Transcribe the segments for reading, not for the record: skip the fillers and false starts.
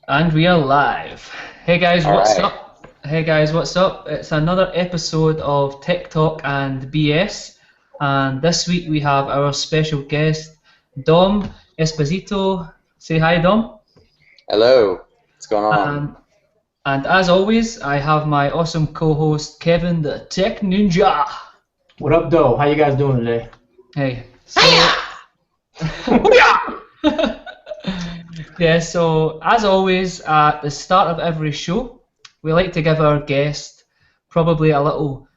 And we are live. Hey guys, All what's right. up? Hey guys, what's up? It's another episode of Tech Talk and BS. And this week we have our special guest, Dom Esposito. Say hi, Dom. Hello. What's going on? And, and as always, I have my awesome co-host, Kevin the Tech Ninja. What up, though? How you guys doing today? Hey, so yeah, so as always, at the start of every show, we like to give our guest probably a little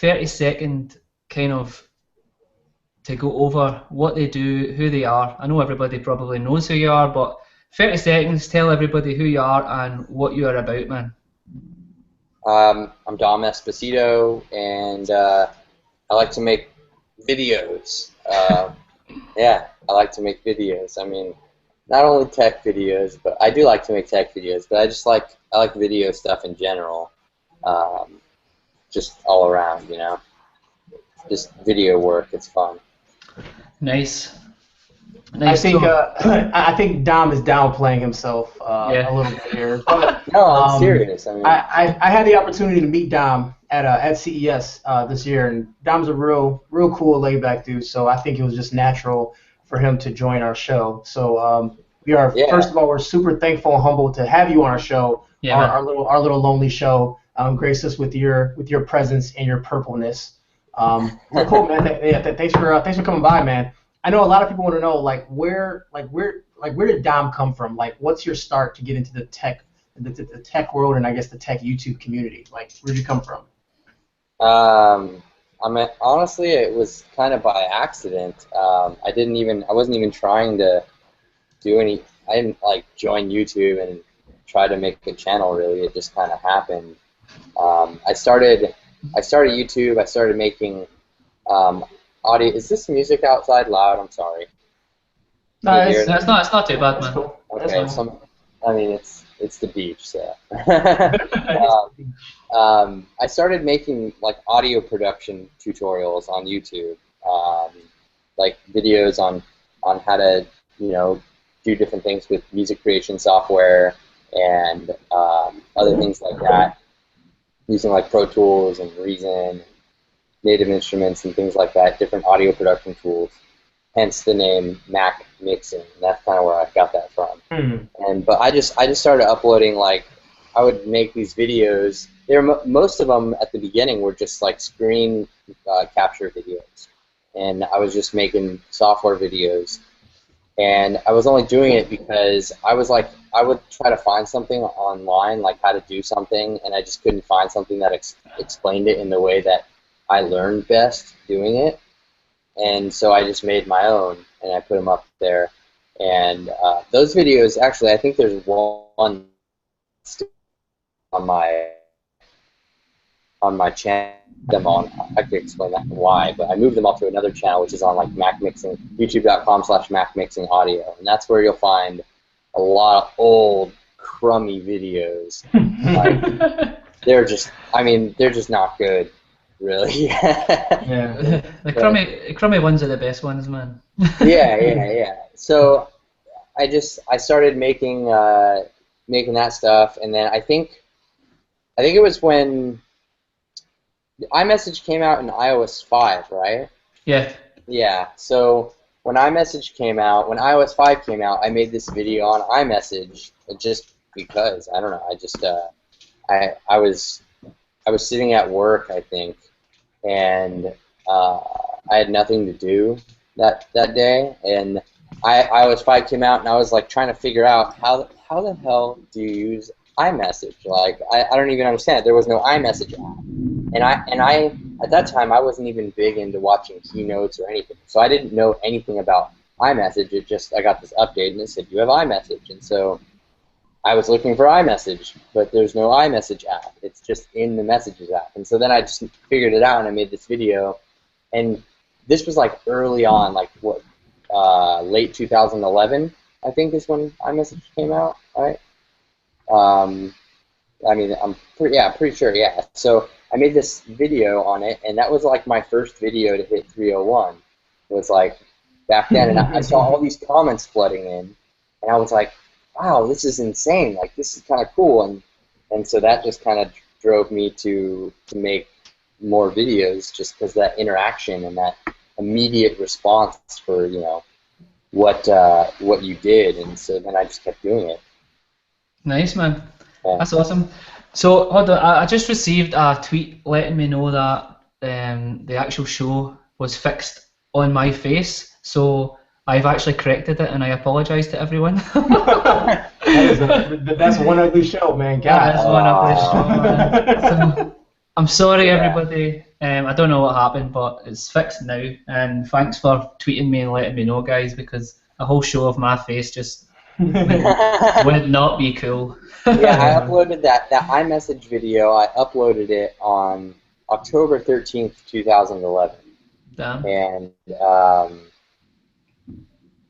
30-second kind of to go over what they do, who they are. I know everybody probably knows who you are, but 30 seconds, tell everybody who you are and what you are about, man. I'm Dom Esposito, and I like to make videos. Yeah, I like to make videos. I mean, not only tech videos, but I do like to make tech videos. But I like video stuff in general, um, just all around. Just video work. It's fun. Nice. I Nice. think So, I think Dom is downplaying himself a yeah. little bit here. But No, I'm serious. I mean, I had the opportunity to meet Dom at CES this year, and Dom's a real cool, laid back dude. So I think it was just natural for him to join our show. So we are yeah. first of all, we're super thankful and humbled to have you on our show, Yeah, our, man. our little our little lonely show. Grace us with your presence and your purpleness. So cool, man. Thanks for coming by, man. I know a lot of people want to know where did Dom come from? Like, what's your start to get into the tech world and I guess the tech YouTube community? Like, where'd you come from? I mean, honestly, it was kind of by accident. I wasn't even trying to do any. I didn't like join YouTube and try to make a channel. Really, it just kind of happened. I started YouTube. I started making audio. Is this music outside loud? I'm sorry. Can No, you hear it's, No, that? it's not too bad, that's man. cool. That's Okay. cool. I mean, it's the beach, so. I started making like audio production tutorials on YouTube, um, like videos on how to do different things with music creation software and other things like that, using like Pro Tools and Reason, Native Instruments and things like that, different audio production tools. Hence the name Mac Mixing. And that's kind of where I got that from. Hmm. But I just started uploading, like, I would make these videos. Most of them at the beginning were just like screen capture videos, and I was just making software videos. And I was only doing it because I was like, I would try to find something online, like how to do something, and I just couldn't find something that explained it in the way that I learned best doing it. And so I just made my own, and I put them up there. And those videos, actually, I think there's one still on my channel. Them on. I could explain that and why, but I moved them up to another channel, which is on like Mac Mixing, YouTube.com/Mac Mixing Audio, and that's where you'll find a lot of old crummy videos. Like they're just not good, really. Yeah. The But crummy ones are the best ones, man. yeah. So I started making that stuff, and then I think it was when iMessage came out in iOS 5, right? Yeah. Yeah. So when iOS 5 came out, I made this video on iMessage just because I don't know. I just I was sitting at work, I think, and uh, I had nothing to do that day, and iOS 5 came out, and I was like trying to figure out how the hell do you use iMessage? Like I don't even understand it. There was no iMessage app, and I at that time I wasn't even big into watching keynotes or anything, so I didn't know anything about iMessage. I got this update and it said you have iMessage, and so I was looking for iMessage, but there's no iMessage app. It's just in the Messages app. And so then I just figured it out and I made this video. And this was like early on, like what, late 2011, I think is when iMessage came out, right? Um, I mean, pretty sure, yeah. So I made this video on it, and that was like my first video to hit 301. It was like back then, and I saw all these comments flooding in, and I was like, wow, this is insane. Like, this is kind of cool. And so that just kind of drove me to make more videos, just because that interaction and that immediate response for, you know, what you did. And so then I just kept doing it. Nice, man. Yeah. That's awesome. So, hold on, I just received a tweet letting me know that the actual show was fixed on my face. So I've actually corrected it, and I apologise to everyone. That's one ugly show, man. God. That is one ugly show, man. So, I'm sorry, everybody. I don't know what happened, but it's fixed now. And thanks for tweeting me and letting me know, guys, because a whole show of my face just would not be cool. Yeah, I uploaded that iMessage video. I uploaded it on October 13th, 2011. Damn. And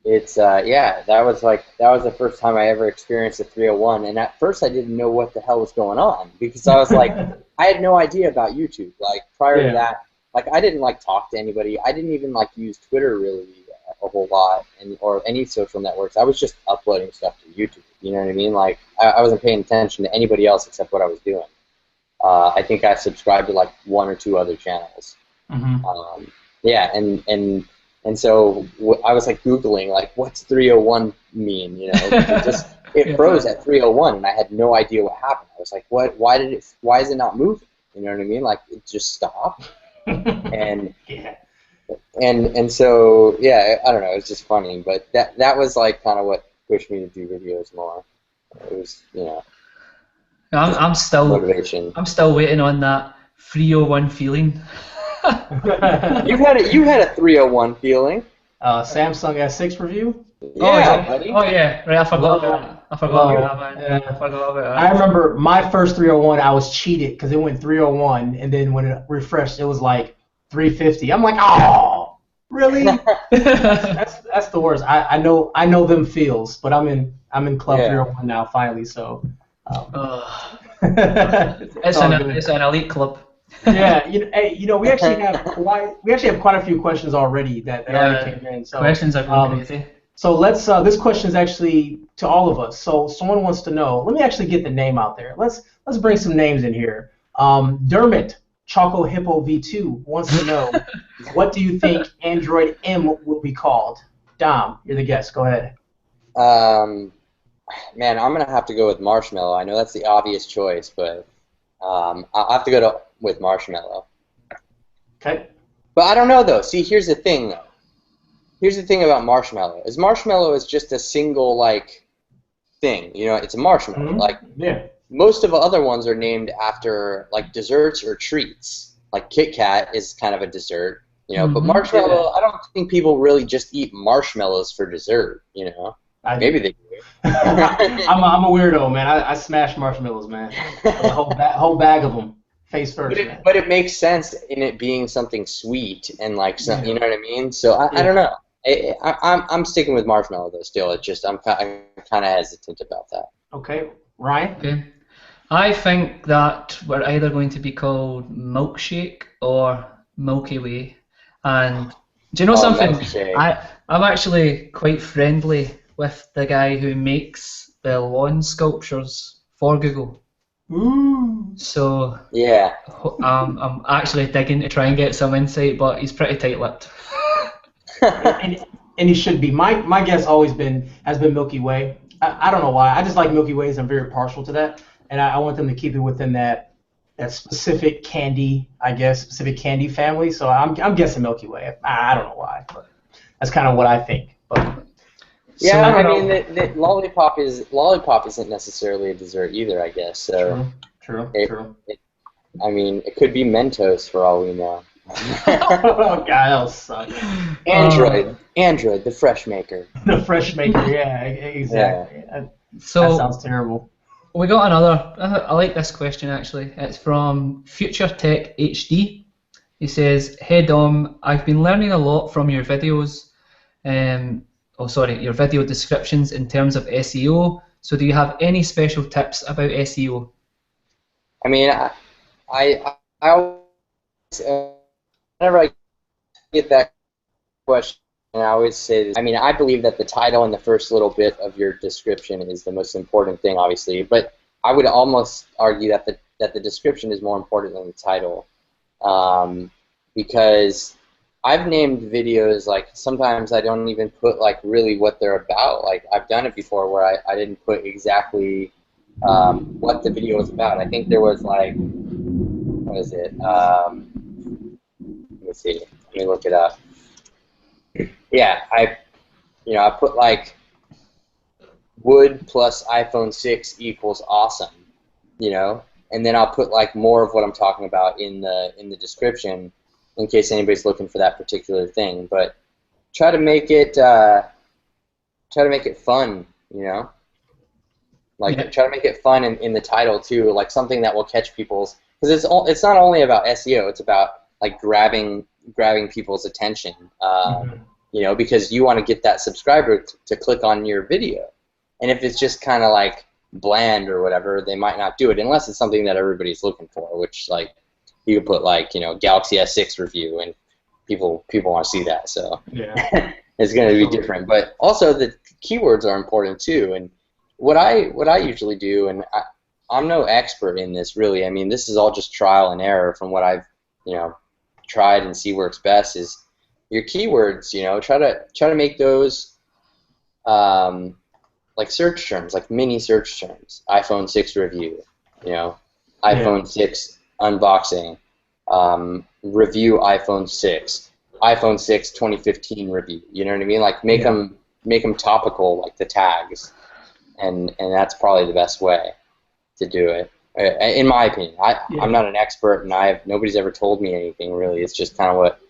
it's yeah, that was the first time I ever experienced a 301. And at first I didn't know what the hell was going on, because I was like, I had no idea about YouTube. Like, prior to that, like, I didn't like talk to anybody. I didn't even like use Twitter really a whole lot, or any social networks. I was just uploading stuff to YouTube. You know what I mean? Like, I wasn't paying attention to anybody else except what I was doing. I think I subscribed to like 1 or 2 other channels. Mm-hmm. Yeah, and so I was like Googling, like, what's 301 mean? You know, it froze at 301, and I had no idea what happened. I was like, what? Why is it not moving? You know what I mean? Like, it just stopped. And and so yeah, I don't know. It was just funny, but that was like kind of what pushed me to do videos more. It was, you know. I'm still motivation. I'm still waiting on that 301 feeling. You had a 301 feeling. Samsung S6 review. Yeah, buddy. Oh yeah, right. I forgot about that. I forgot about that. I remember my first 301. I was cheated because it went 301, and then when it refreshed, it was like 350. I'm like, oh, really? that's the worst. I know them feels, but I'm in Club 301 now finally. So. It's an elite club. Yeah, you know, we actually have quite a few questions already that already came in. So questions are going crazy. So let's. This question is actually to all of us. So someone wants to know. Let me actually get the name out there. Let's bring some names in here. Dermot Choco Hippo V2 wants to know, what do you think Android M will be called? Dom, you're the guest. Go ahead. Man, I'm gonna have to go with Marshmallow. I know that's the obvious choice, but I'll have to go with Marshmallow. Okay. But I don't know though. See, here's the thing though. Here's the thing about Marshmallow. Marshmallow is just a single like thing. You know, it's a marshmallow. Mm-hmm. Like, yeah. Most of the other ones are named after like desserts or treats. Like Kit Kat is kind of a dessert, you know. Mm-hmm. But marshmallow, I don't think people really just eat marshmallows for dessert. You know. Maybe they do. I'm a weirdo, man. I smash marshmallows, man. A whole bag of them, face first. But it makes sense in it being something sweet and like some, you know what I mean. So I don't know. I'm sticking with Marshmallow though. Still, it's just I'm kind of hesitant about that. Okay, Ryan. Okay. I think that we're either going to be called Milkshake or Milky Way. And do you know something? I'm actually quite friendly with the guy who makes the lawn sculptures for Google. Ooh. So yeah, I'm actually digging to try and get some insight, but he's pretty tight-lipped. and he should be. My guess has been Milky Way. I don't know why. I just like Milky Ways. I'm very partial to that, and I want them to keep it within that specific candy, specific candy family. So I'm guessing Milky Way. I don't know why, but that's kind of what I think. But yeah, I mean, the lollipop isn't necessarily a dessert either, I guess. So true. I mean, it could be Mentos for all we know. Oh God, that'll suck. Android, the fresh maker. The fresh maker, yeah, exactly. Yeah. So that sounds terrible. We got another. I like this question actually. It's from Future Tech HD. He says, "Hey Dom, I've been learning a lot from your videos. Your video descriptions in terms of SEO. So do you have any special tips about SEO?" I mean, I always, whenever I get that question, and I always say this, I mean, I believe that the title and the first little bit of your description is the most important thing, obviously, but I would almost argue that the description is more important than the title, because I've named videos, like, sometimes I don't even put, like, really what they're about. Like, I've done it before where I didn't put exactly what the video was about. I think there was, like, what is it? Let me see. Let me look it up. Yeah, I put, like, wood plus iPhone 6 equals awesome, and then I'll put, like, more of what I'm talking about in the description in case anybody's looking for that particular thing. But try to make it fun, like, Yeah. try to make it fun in the title too, like something that will catch people's, because it's not only about SEO, it's about, like, grabbing people's attention, because you want to get that subscriber to click on your video. And if it's just kind of, like, bland or whatever, they might not do it unless it's something that everybody's looking for, which, like, you could put, like, Galaxy S6 review, and people want to see that, so Yeah. it's going to be different. But also the keywords are important too, and what I usually do, and I'm no expert in this really. I mean, this is all just trial and error from what I've tried and see works best. Is your keywords, try to make those like search terms, like mini search terms. iPhone 6 review, iPhone 6 unboxing, review iPhone 6, iPhone 6 2015 review. You know what I mean? Like, make them topical, like the tags, and that's probably the best way to do it, in my opinion. I'm not an expert, and nobody's ever told me anything really. It's just kind of what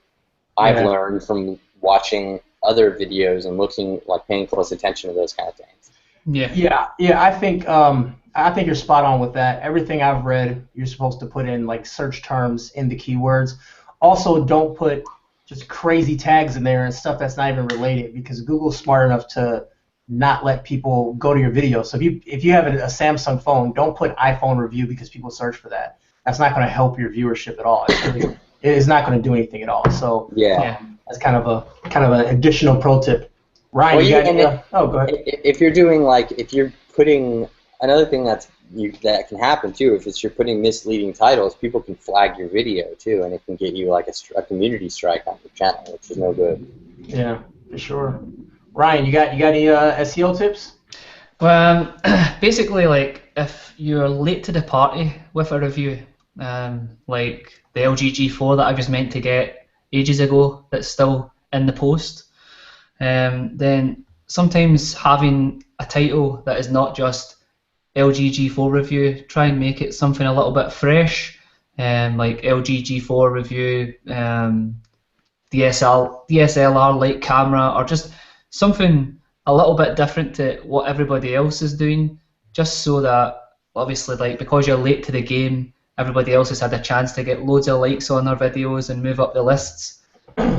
I've learned from watching other videos and looking, like, paying close attention to those kind of things. Yeah. I think you're spot on with that. Everything I've read, you're supposed to put in, like, search terms in the keywords. Also, don't put just crazy tags in there and stuff that's not even related, because Google's smart enough to not let people go to your video. So if you have a Samsung phone, don't put iPhone review, because people search for that. That's not going to help your viewership at all. It is not going to do anything at all. So that's kind of an additional pro tip. Ryan, go ahead. If you're doing, like, if you're putting, another thing that can happen too, if you're putting misleading titles, people can flag your video too, and it can get you, like, a community strike on your channel, which is no good. Yeah, for sure. Ryan, you got any SEO tips? Well, basically, like, if you're late to the party with a review, like the LG G4 that I was meant to get ages ago that's still in the post, then sometimes having a title that is not just LG G4 review, try and make it something a little bit fresh, like LG G4 review, DSLR light camera, or just something a little bit different to what everybody else is doing, just so that, obviously, like, because you're late to the game, everybody else has had a chance to get loads of likes on their videos and move up the lists.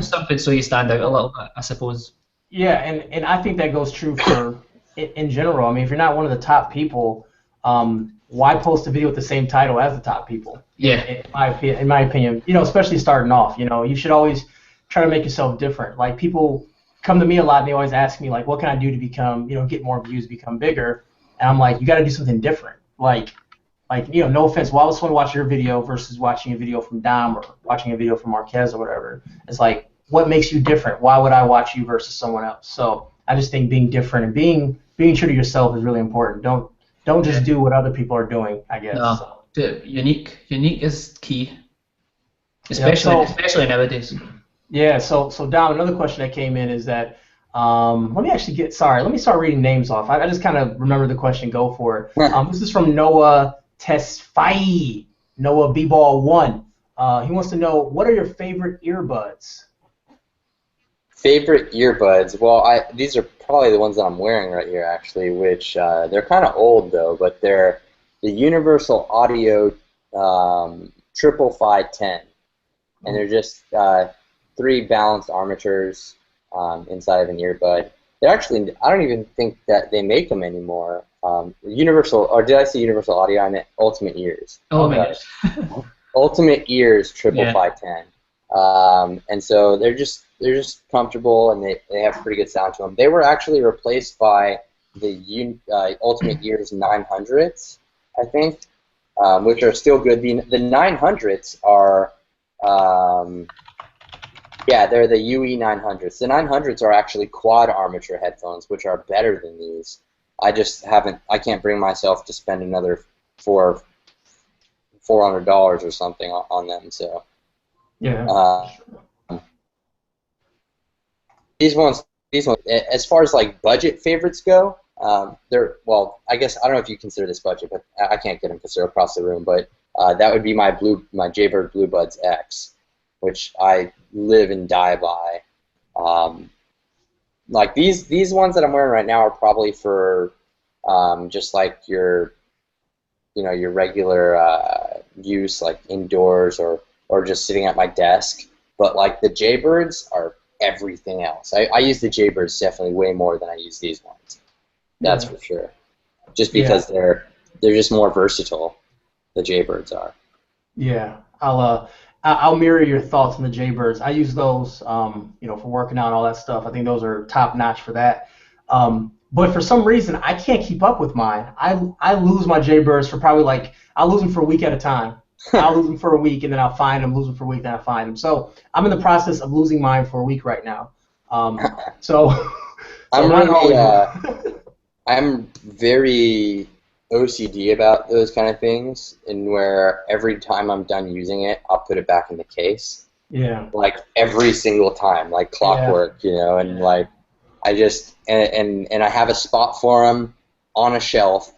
Something so you stand out a little bit, I suppose. Yeah, and I think that goes true for in general. I mean, if you're not one of the top people, why post a video with the same title as the top people? Yeah. In my opinion, especially starting off, you should always try to make yourself different. Like, people come to me a lot, and they always ask me, like, what can I do to become, get more views, become bigger? And I'm like, you got to do something different. Like, no offense, why would someone watch your video versus watching a video from Dom or watching a video from Marquez or whatever? It's like, what makes you different? Why would I watch you versus someone else? So I just think being different and being true to yourself is really important. Don't just do what other people are doing, I guess. No, unique is key, especially nowadays. Yeah. So Dom, another question that came in is that let me start reading names off. I just kind of remember the question. Go for it. This is from Noah Tesfaye, Noah B-Ball 1. He wants to know, what are your favorite earbuds? Favorite earbuds? Well, these are probably the ones that I'm wearing right here, actually, which they're kind of old, though, but they're the Universal Audio Triple Phi 10. And they're just 3 balanced armatures inside of an earbud. They're actually, I don't even think that they make them anymore. Universal, or did I say Universal Audio? I meant Ultimate Ears. Oh, my gosh. Ultimate Ears Triple Phi 10. And so they're just comfortable, and they have pretty good sound to them. They were actually replaced by the Ultimate Gear's 900s, I think, which are still good. The 900s are, yeah, they're the UE 900s. The 900s are actually quad armature headphones, which are better than these. I can't bring myself to spend another $400 or something on them. So Yeah. These ones, as far as like budget favorites go, they're, well, I guess I don't know if you consider this budget, but I can't get them because they're across the room. But that would be my Jaybird Blue Buds X, which I live and die by. Like these ones that I'm wearing right now are probably for just like your regular use, like indoors or just sitting at my desk. But like the Jaybirds are everything else. I use the Jaybirds definitely way more than I use these ones. That's for sure. Just because they're just more versatile. The Jaybirds are. Yeah, I'll mirror your thoughts on the Jaybirds. I use those, for working out and all that stuff. I think those are top notch for that. But for some reason, I can't keep up with mine. I lose my Jaybirds for probably I'll lose them for a week at a time. I'll lose them for a week, and then I'll find them, lose them for a week, then I'll find them. So I'm in the process of losing mine for a week right now. I'm very OCD about those kind of things, and where every time I'm done using it, I'll put it back in the case. Yeah. Like every single time, like clockwork, and like I just and I have a spot for them on a shelf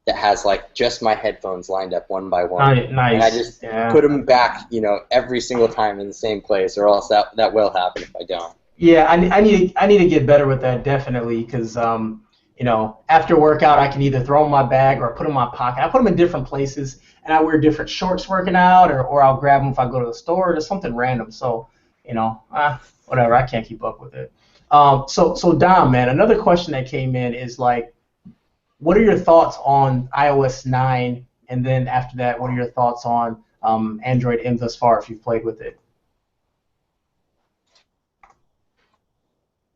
that has like just my headphones lined up one by one. Nice. And I just put them back, every single time in the same place, or else that will happen if I don't. Yeah, I need to get better with that, definitely, because after workout I can either throw them in my bag or put them in my pocket. I put them in different places, and I wear different shorts working out, or I'll grab them if I go to the store or just something random. So, whatever, I can't keep up with it. So Dom, man, another question that came in is like, what are your thoughts on iOS 9, and then after that, what are your thoughts on Android M thus far, if you've played with it?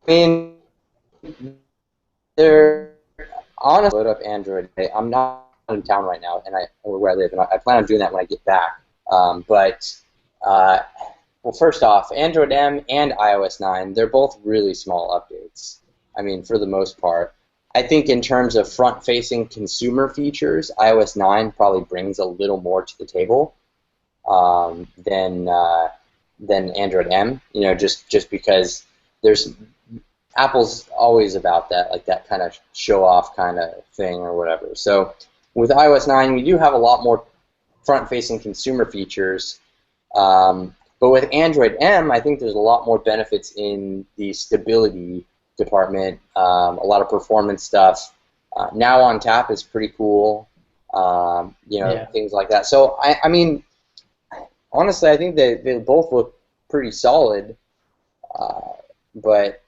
I mean, they're honestly load up Android. I'm not in town right now, or where I live, and I plan on doing that when I get back. Well, first off, Android M and iOS 9, they're both really small updates. I mean, for the most part. I think in terms of front-facing consumer features, iOS 9 probably brings a little more to the table than Android M. Just because Apple's always about that, like that kind of show-off kind of thing or whatever. So with iOS 9, we do have a lot more front-facing consumer features. But with Android M, I think there's a lot more benefits in the stability department, a lot of performance stuff. Now on tap is pretty cool, things like that. So, I mean, honestly, I think they both look pretty solid. But,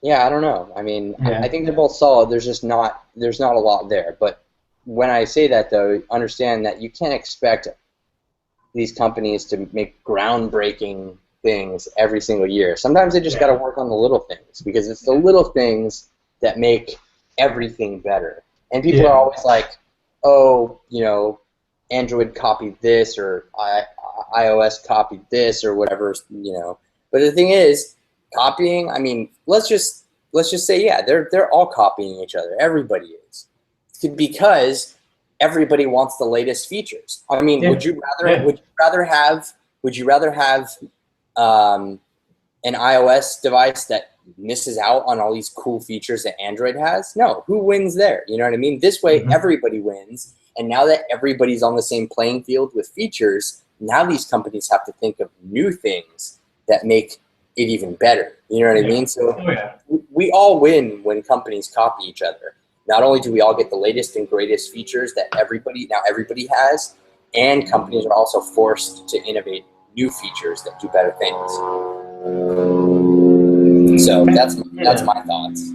yeah, I don't know. I mean, I think they're both solid. There's not a lot there. But when I say that, though, understand that you can't expect these companies to make groundbreaking things every single year. Sometimes they just got to work on the little things, because it's the little things that make everything better. And people are always like, oh, Android copied this, or iOS copied this, or whatever, But the thing is, copying, I mean, let's just say, they're all copying each other. Everybody is. Because everybody wants the latest features. I mean, would you rather have an iOS device that misses out on all these cool features that Android has? No. Who wins there? You know what I mean? This way, everybody wins. And now that everybody's on the same playing field with features, now these companies have to think of new things that make it even better. You know what I mean? So we all win when companies copy each other. Not only do we all get the latest and greatest features that everybody has, and companies are also forced to innovate new features that do better things. So that's my thoughts.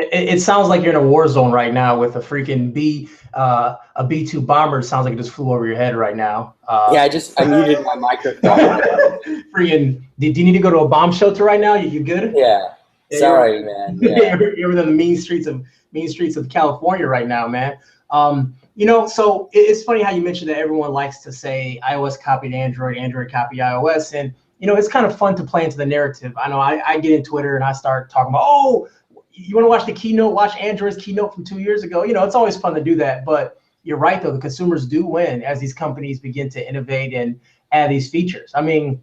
It sounds like you're in a war zone right now with a freaking a B-2 bomber. It sounds like it just flew over your head right now. Yeah, I muted my microphone. Freaking, do you need to go to a bomb shelter right now? You good? Yeah. Sorry, man. Yeah. You're in the mean streets of California right now, man. So it's funny how you mentioned that everyone likes to say iOS copied Android, Android copied iOS, and it's kind of fun to play into the narrative. I know I get in Twitter and I start talking about, oh, you want to watch the keynote, watch Android's keynote from 2 years ago. It's always fun to do that, but you're right though, the consumers do win as these companies begin to innovate and add these features. I mean,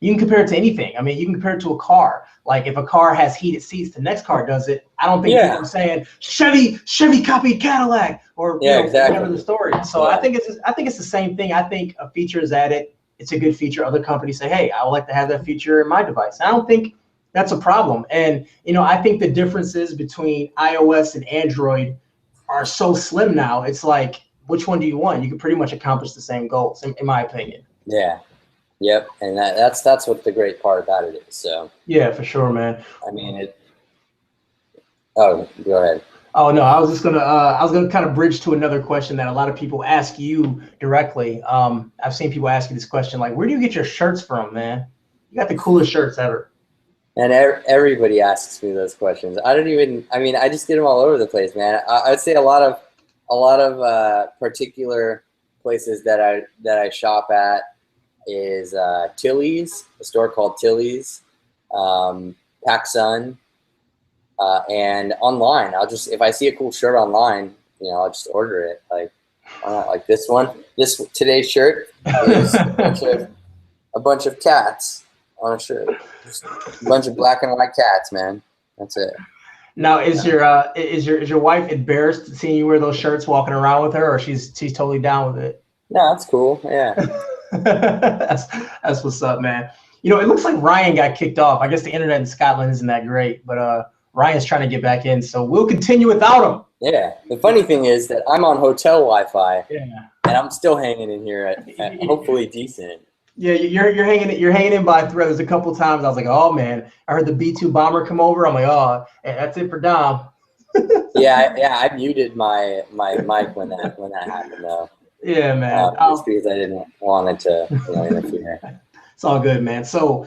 you can compare it to anything. I mean, you can compare it to a car. Like if a car has heated seats, the next car does it. I don't think people are saying Chevy copied Cadillac or exactly. whatever the story. So I think it's the same thing. I think a feature is added. It's a good feature. Other companies say, hey, I would like to have that feature in my device. I don't think that's a problem. And I think the differences between iOS and Android are so slim now. It's like, which one do you want? You can pretty much accomplish the same goals, in my opinion. Yeah. Yep, and that's what the great part about it is. So yeah, for sure, man. I mean, Oh, go ahead. Oh no, I was gonna kind of bridge to another question that a lot of people ask you directly. I've seen people ask you this question, like, where do you get your shirts from, man? You got the coolest shirts ever. And everybody asks me those questions. I just get them all over the place, man. I'd say a lot of particular places that I shop at is Tilly's, a store called Tilly's, PacSun, and online. If I see a cool shirt online, I'll just order it. Like this one. Today's shirt is a bunch of cats on a shirt. Just a bunch of black and white cats, man. That's it. Now, is your wife embarrassed seeing you wear those shirts walking around with her, or she's totally down with it? No, that's cool. Yeah. That's what's up, man. It looks like Ryan got kicked off. I guess the internet in Scotland isn't that great, but Ryan's trying to get back in, so we'll continue without him. Yeah. The funny thing is that I'm on hotel Wi-Fi, yeah, and I'm still hanging in here at hopefully decent. Yeah, you're hanging in by a thread. There's a couple times I was like, oh man, I heard the B-2 bomber come over. I'm like, oh, that's it for Dom. yeah, I muted my mic when that happened though. Yeah, man. Just because I didn't want it to interfere. It's all good, man. So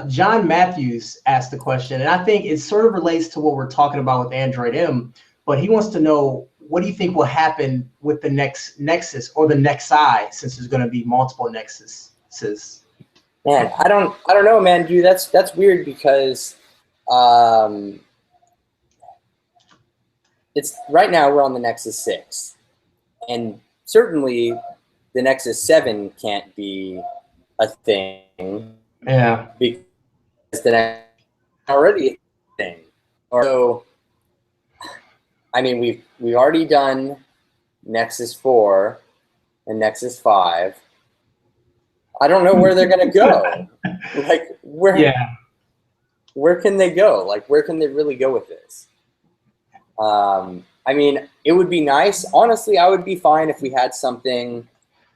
John Matthews asked the question, and I think it sort of relates to what we're talking about with Android M, but he wants to know, what do you think will happen with the next Nexus or the Nexi, since there's going to be multiple Nexuses? Man, I don't know, man, dude. That's weird because it's right now we're on the Nexus 6, and certainly the Nexus 7 can't be a thing. Yeah. Because the Nexus is already a thing. So, I mean, we've already done Nexus 4 and Nexus 5. I don't know where they're gonna go. Like where can they go? Like where can they really go with this? I mean, it would be nice. Honestly, I would be fine if we had something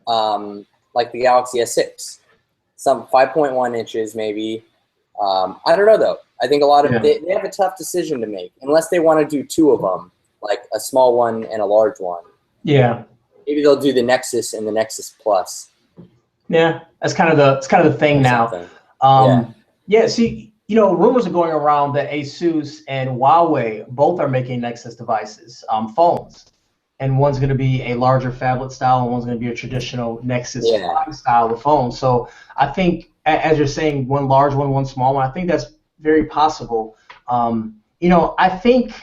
like the Galaxy S6, some 5.1 inches maybe. I don't know though. I think a lot of they have a tough decision to make unless they want to do two of them, like a small one and a large one. Yeah. Maybe they'll do the Nexus and the Nexus Plus. Yeah, that's kind of the thing now. See, rumors are going around that Asus and Huawei both are making Nexus devices, phones, and one's going to be a larger phablet style, and one's going to be a traditional Nexus 5 style of phone. So I think, as you're saying, one large one, one small one, I think that's very possible. I think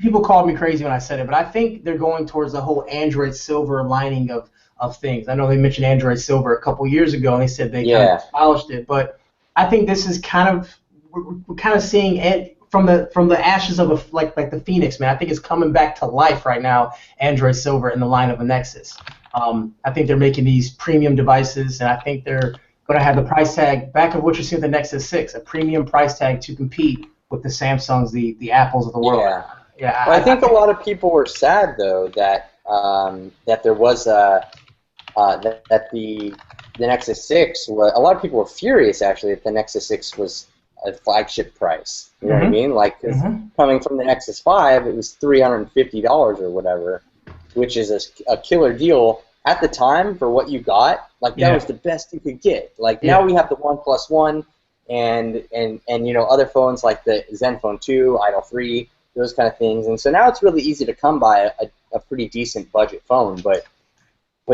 people called me crazy when I said it, but I think they're going towards the whole Android Silver lining of things. I know they mentioned Android Silver a couple years ago, and they said they kind of polished it, but I think this is we're kind of seeing it from the ashes of like the Phoenix, man. I think it's coming back to life right now, Android Silver in the line of a Nexus. I think they're making these premium devices, and I think they're going to have the price tag back of what you see with the Nexus 6, a premium price tag to compete with the Samsungs, the Apples of the world. Yeah. I think a lot of people were sad though that there was that the Nexus 6 was. A lot of people were furious actually that the Nexus 6 was a flagship price. You know what I mean? Like, 'cause coming from the Nexus 5, it was $350 or whatever, which is a killer deal at the time for what you got. Like, that was the best you could get. Like, now we have the OnePlus One and you know, other phones like the Zenfone 2, Idol 3, those kind of things. And so now it's really easy to come by a pretty decent budget phone. But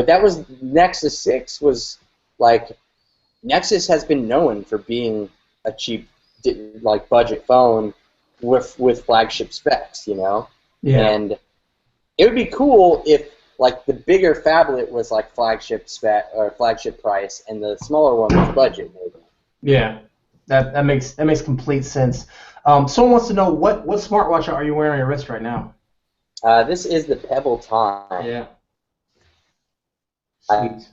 that was Nexus 6 was like, Nexus has been known for being a cheap, like, budget phone with flagship specs, you know. And it would be cool if, like, the bigger phablet was like flagship spec or flagship price, and the smaller one was budget, maybe. Yeah, that makes complete sense. Someone wants to know what smartwatch are you wearing on your wrist right now? This is the Pebble Time. Yeah. Sweet.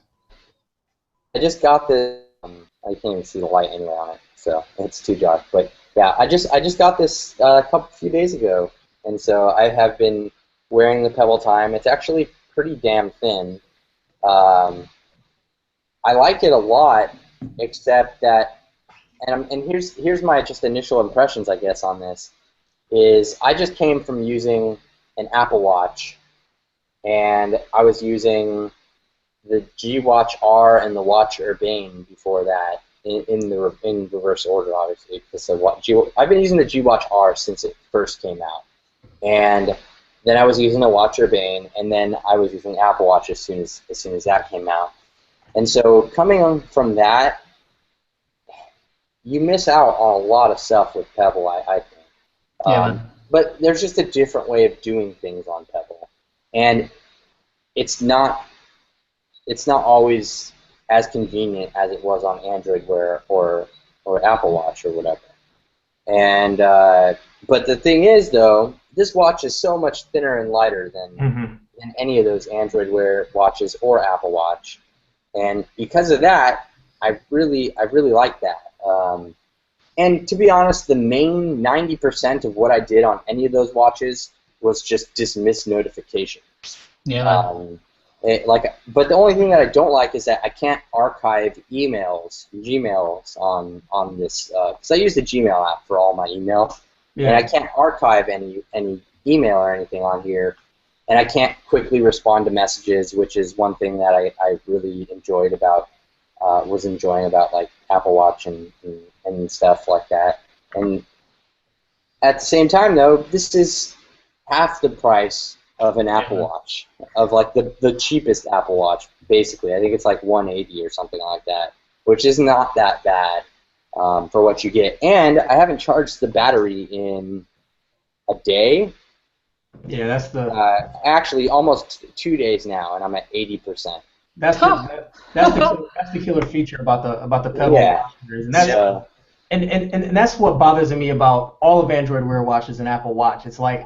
I just got the. I can't even see the light anyway on it, so it's too dark. But yeah, I just got this a few days ago, and so I have been wearing the Pebble Time. It's actually pretty damn thin. I like it a lot, except that, and here's my just initial impressions, I guess, on this. Is I just came from using an Apple Watch, and I was using the G Watch R and the Watch Urbane before that, in reverse order, obviously, because I've been using the G Watch R since it first came out, and then I was using the Watch Urbane, and then I was using Apple Watch as soon as that came out, and so coming on from that, you miss out on a lot of stuff with Pebble, I think. But there's just a different way of doing things on Pebble, and it's not always as convenient as it was on Android Wear or Apple Watch or whatever. And but the thing is, though, this watch is so much thinner and lighter than any of those Android Wear watches or Apple Watch, and because of that, I really like that. And to be honest, the main 90% of what I did on any of those watches was just dismiss notifications. But the only thing that I don't like is that I can't archive Gmails on this, because I use the Gmail app for all my email, and I can't archive any email or anything on here, and I can't quickly respond to messages, which is one thing that I really enjoyed about like Apple Watch and stuff like that. And at the same time, though, this is half the price of an Apple Watch, of like the cheapest Apple Watch, basically. I think it's like $180 or something like that, which is not that bad for what you get. And I haven't charged the battery in a day. Yeah, that's the actually almost 2 days now, and I'm at 80%. That's the killer feature about the Pebble watches, and that's what bothers me about all of Android Wear watches and Apple Watch. It's like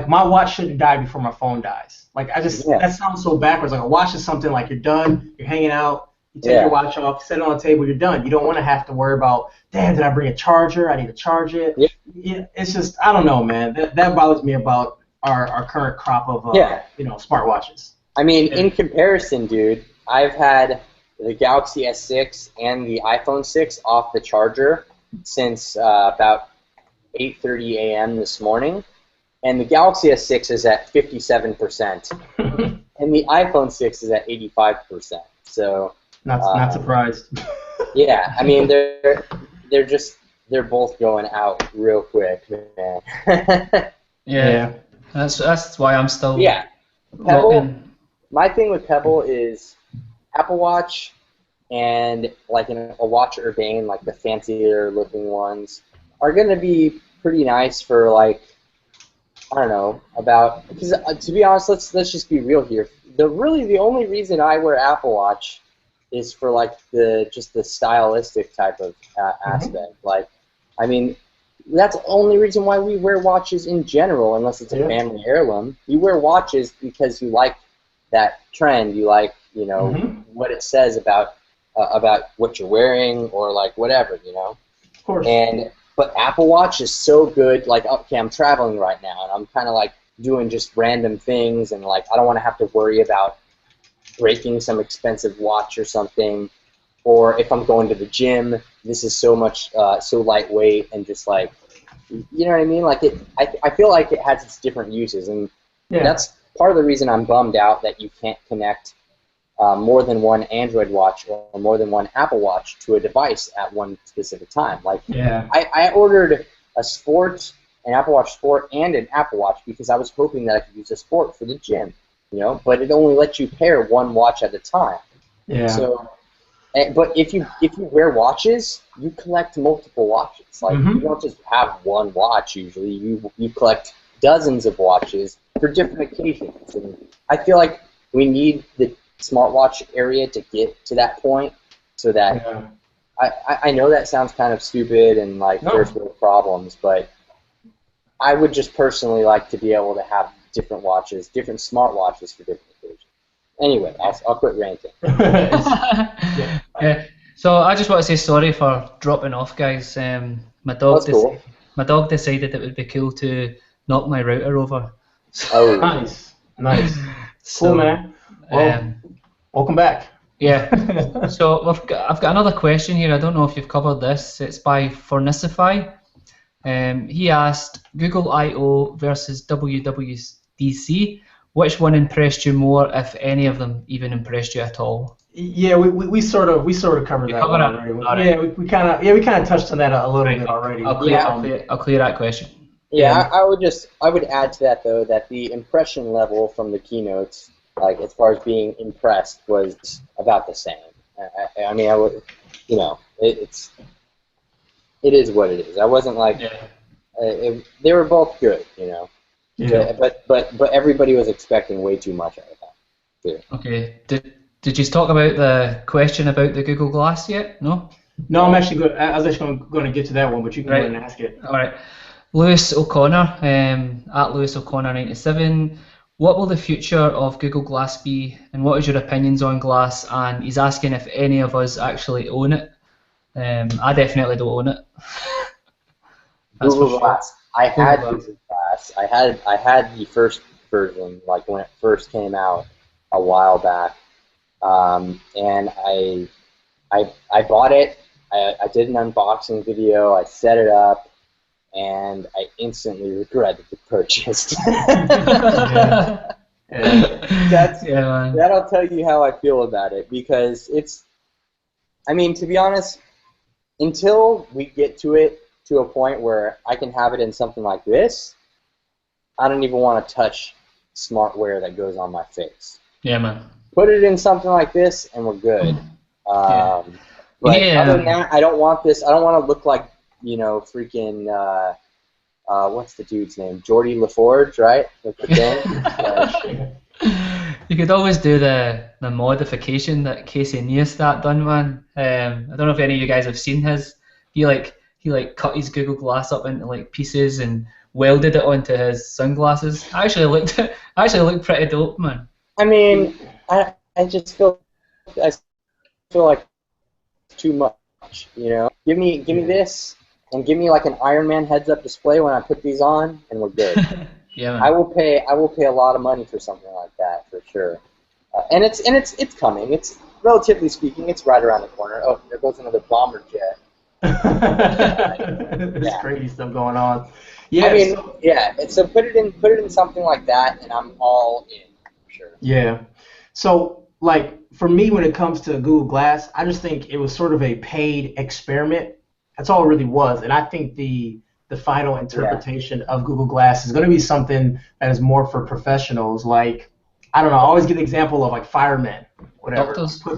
my watch shouldn't die before my phone dies. Like that sounds so backwards. Like a watch is something like you're done, you're hanging out, you take your watch off, set it on the table, you're done. You don't want to have to worry about, damn, did I bring a charger? I need to charge it. Yeah, it's just, I don't know, man. That bothers me about our current crop of smartwatches. I mean, in comparison, dude, I've had the Galaxy S6 and the iPhone 6 off the charger since about 8:30 a.m. this morning, and the Galaxy S6 is at 57%, and the iPhone 6 is at 85%. So not surprised. Yeah, I mean they're both going out real quick, man. Yeah, that's why I'm still Pebble. My thing with Pebble is Apple Watch and like a Watch Urbane, like the fancier looking ones, are going to be pretty nice for like, I don't know, because to be honest, let's just be real here. The only reason I wear Apple Watch is for like the stylistic type of aspect. Like, I mean, that's the only reason why we wear watches in general, unless it's a family heirloom. You wear watches because you like that trend. You like, what it says about what you're wearing or like whatever, Of course. But Apple Watch is so good. Like, okay, I'm traveling right now, and I'm kind of like doing just random things, and like I don't want to have to worry about breaking some expensive watch or something. or if I'm going to the gym, this is so much so lightweight and just like, you know what I mean? Like I feel like it has its different uses, and that's part of the reason I'm bummed out that you can't connect more than one Android watch or more than one Apple Watch to a device at one specific time. Like, I ordered an Apple Watch Sport and an Apple Watch because I was hoping that I could use a Sport for the gym, you know, but it only lets you pair one watch at a time. Yeah. So, but if you wear watches, you collect multiple watches. Like, you don't just have one watch usually. You collect dozens of watches for different occasions. And I feel like we need the smartwatch area to get to that point so that I know that sounds kind of stupid and like first world problems, but I would just personally like to be able to have different watches, different smartwatches for different occasions. Anyway, I'll quit ranting. Yeah. So I just want to say sorry for dropping off, guys. My dog decided it would be cool to knock my router over. Oh, nice. So, cool, man. Well, welcome back. Yeah. So I've got another question here. I don't know if you've covered this. It's by Fornicify. He asked Google I/O versus WWDC. Which one impressed you more, if any of them even impressed you at all? Yeah, we sort of covered that one already. Yeah, we kind of touched on that a little bit already. I'll clear that question. Yeah, I would add to that though that the impression level from the keynotes, like as far as being impressed, was about the same. I mean, I would, you know, it is what it is. I wasn't like they were both good, you know. Yeah. But everybody was expecting way too much out of that, too. Okay. Did you talk about the question about the Google Glass yet? No. No, I'm actually good. I was actually going to get to that one, but you can go ahead and ask it. All right. Lewis O'Connor, at Lewis O'Connor 97. What will the future of Google Glass be, and what is your opinions on Glass? And he's asking if any of us actually own it. I definitely don't own it. Google Glass. I had Google Glass. I had the first version, like when it first came out a while back, and I bought it. I did an unboxing video. I set it up, and I instantly regretted the purchase. That'll tell you how I feel about it, because it's. I mean, to be honest, until we get to a point where I can have it in something like this, I don't even want to touch smartware that goes on my face. Yeah, man. Put it in something like this, and we're good. But other than that, I don't want this. I don't want to look like, you know, freaking what's the dude's name? Geordie LaForge, right? With the thing. You could always do the modification that Casey Neistat done, man. I don't know if any of you guys have seen his. He cut his Google Glass up into like pieces and welded it onto his sunglasses. Actually looked pretty dope, man. I mean, I just feel like too much, you know. Give me this, and give me like an Iron Man heads-up display when I put these on, and we're good. Yeah, man. I will pay a lot of money for something like that for sure. And it's coming. It's, relatively speaking, it's right around the corner. Oh, there goes another bomber jet. There's crazy stuff going on. Yeah. I mean, so put it in something like that, and I'm all in for sure. Yeah. So, like, for me, when it comes to Google Glass, I just think it was sort of a paid experiment. That's all it really was. And I think the final interpretation of Google Glass is going to be something that is more for professionals. Like, I don't know, I always give the example of like firemen, whatever. Put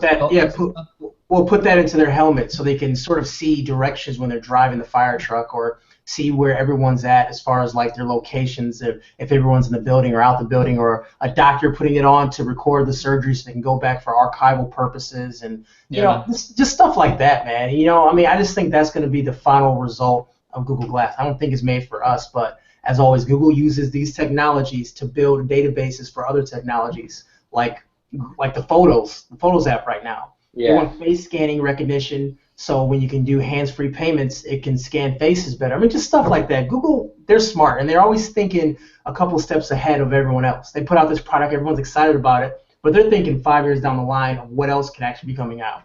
that into their helmet so they can sort of see directions when they're driving the fire truck, or see where everyone's at as far as like their locations, if everyone's in the building or out the building, or a doctor putting it on to record the surgery so they can go back for archival purposes, and you know, just stuff like that, man. You know, I mean, I just think that's going to be the final result of Google Glass. I don't think it's made for us, but as always, Google uses these technologies to build databases for other technologies, like the Photos app right now. Yeah. They want face scanning recognition, so when you can do hands-free payments, it can scan faces better. I mean, just stuff like that. Google, they're smart, and they're always thinking a couple steps ahead of everyone else. They put out this product, everyone's excited about it, but they're thinking 5 years down the line of what else can actually be coming out.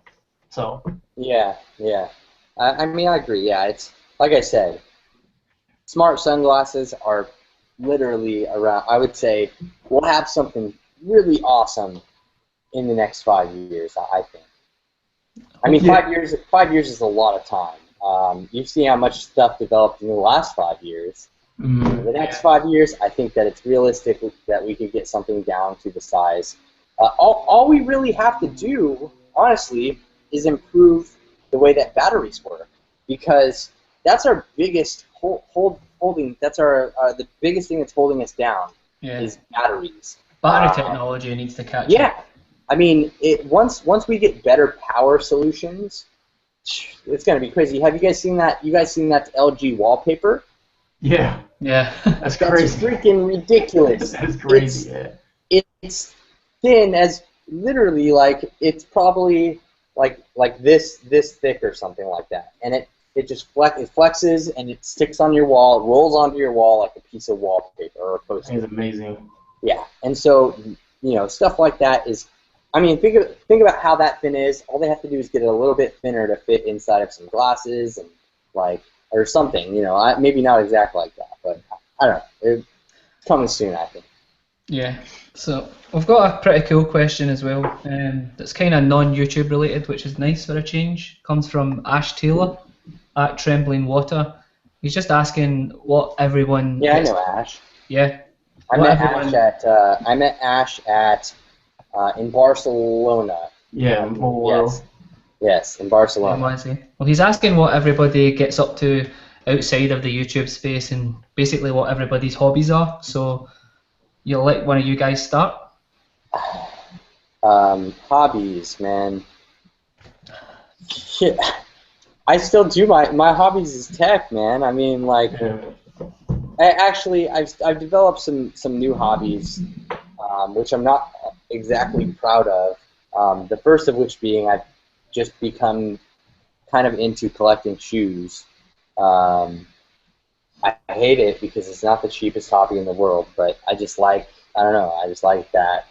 So Yeah, yeah. I mean, I agree. Yeah, it's like I said, smart sunglasses are literally around. I would say we'll have something really awesome in the next 5 years. I think. I mean, yeah, 5 years. 5 years is a lot of time. You've seen how much stuff developed in the last 5 years. In the next 5 years, I think that it's realistic that we could get something down to the size. All we really have to do, honestly, is improve the way that batteries work, because that's our biggest holding. That's our the biggest thing that's holding us down Yeah. is batteries. Battery technology needs to catch Yeah, up. I mean, once we get better power solutions, it's gonna be crazy. Have you guys seen that? You guys seen that LG wallpaper? yeah, Yeah. that's That's crazy. freaking ridiculous. That's crazy. It's thin as literally like it's probably like this thick or something like that, and it just flexes and it sticks on your wall, it rolls onto your wall like a piece of wallpaper or a poster. It's amazing. Yeah, and so stuff like that is, I mean, think about how that thin is. All they have to do is get it a little bit thinner to fit inside of some glasses and or something. Maybe not exactly like that, but I don't know. It's coming soon, I think. Yeah. So we've got a pretty cool question as well. That's kind of non-YouTube related, which is nice for a change. Comes from Ash Taylor at Trembling Water. He's just asking what everyone. Yeah, I know Ash. Yeah. I met Ash at in Barcelona. Yeah, Yes, in Barcelona. Well, he's asking what everybody gets up to outside of the YouTube space and basically what everybody's hobbies are. So you'll let one of you guys start? Hobbies, man. Shit. I still do my hobbies is tech, man. I mean, I've developed some new hobbies, which I'm not exactly proud of. The first of which being I've just become kind of into collecting shoes. I hate it because it's not the cheapest hobby in the world, but I just like that.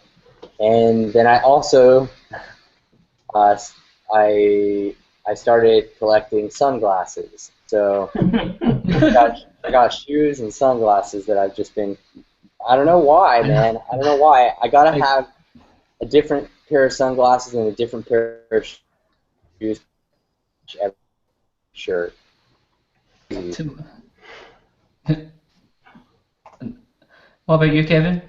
And then I also I started collecting sunglasses. So I got shoes and sunglasses that I've just been. I don't know why, man. I don't know why. I gotta have a different pair of sunglasses and a different pair of shoes every shirt. What about you, Kevin?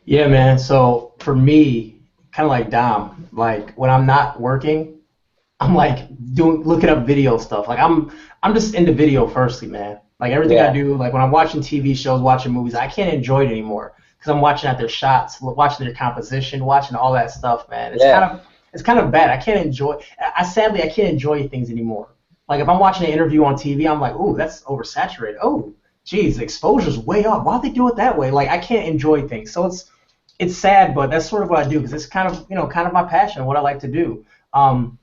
Yeah, man. So for me, kind of like Dom, like when I'm not working, I'm like looking up video stuff. Like I'm just into video firstly, man. Like everything I do, like when I'm watching TV shows, watching movies, I can't enjoy it anymore because I'm watching at their shots, watching their composition, watching all that stuff, man. It's kind of bad. I can't enjoy. Sadly I can't enjoy things anymore. Like if I'm watching an interview on TV, I'm like, ooh, that's oversaturated. Oh, geez, the exposure's way off. Why'd they do it that way? Like I can't enjoy things. So it's sad, but that's sort of what I do because it's kind of my passion, what I like to do.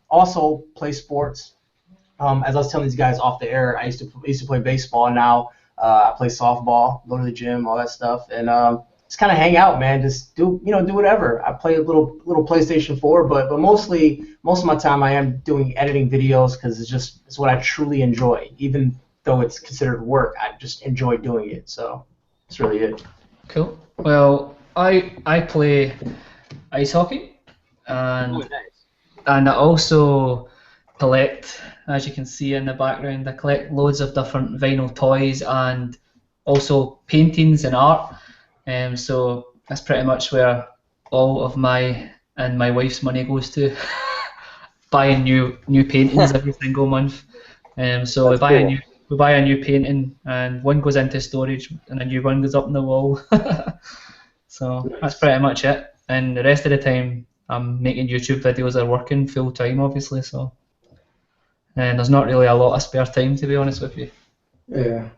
Also play sports. As I was telling these guys off the air, I used to play baseball. Now I play softball, go to the gym, all that stuff, and just kind of hang out, man. Just do whatever. I play a little PlayStation 4, but most of my time I am doing editing videos because it's what I truly enjoy. Even though it's considered work, I just enjoy doing it. So that's really it. Cool. Well, I play ice hockey, and I also collect, as you can see in the background, I collect loads of different vinyl toys and also paintings and art. So that's pretty much where all of my and my wife's money goes to, buying new paintings every single month. So we buy a new painting, and one goes into storage, and a new one goes up on the wall. So that's pretty much it. And the rest of the time, I'm making YouTube videos or working full time, obviously. So, and there's not really a lot of spare time, to be honest with you. Yeah.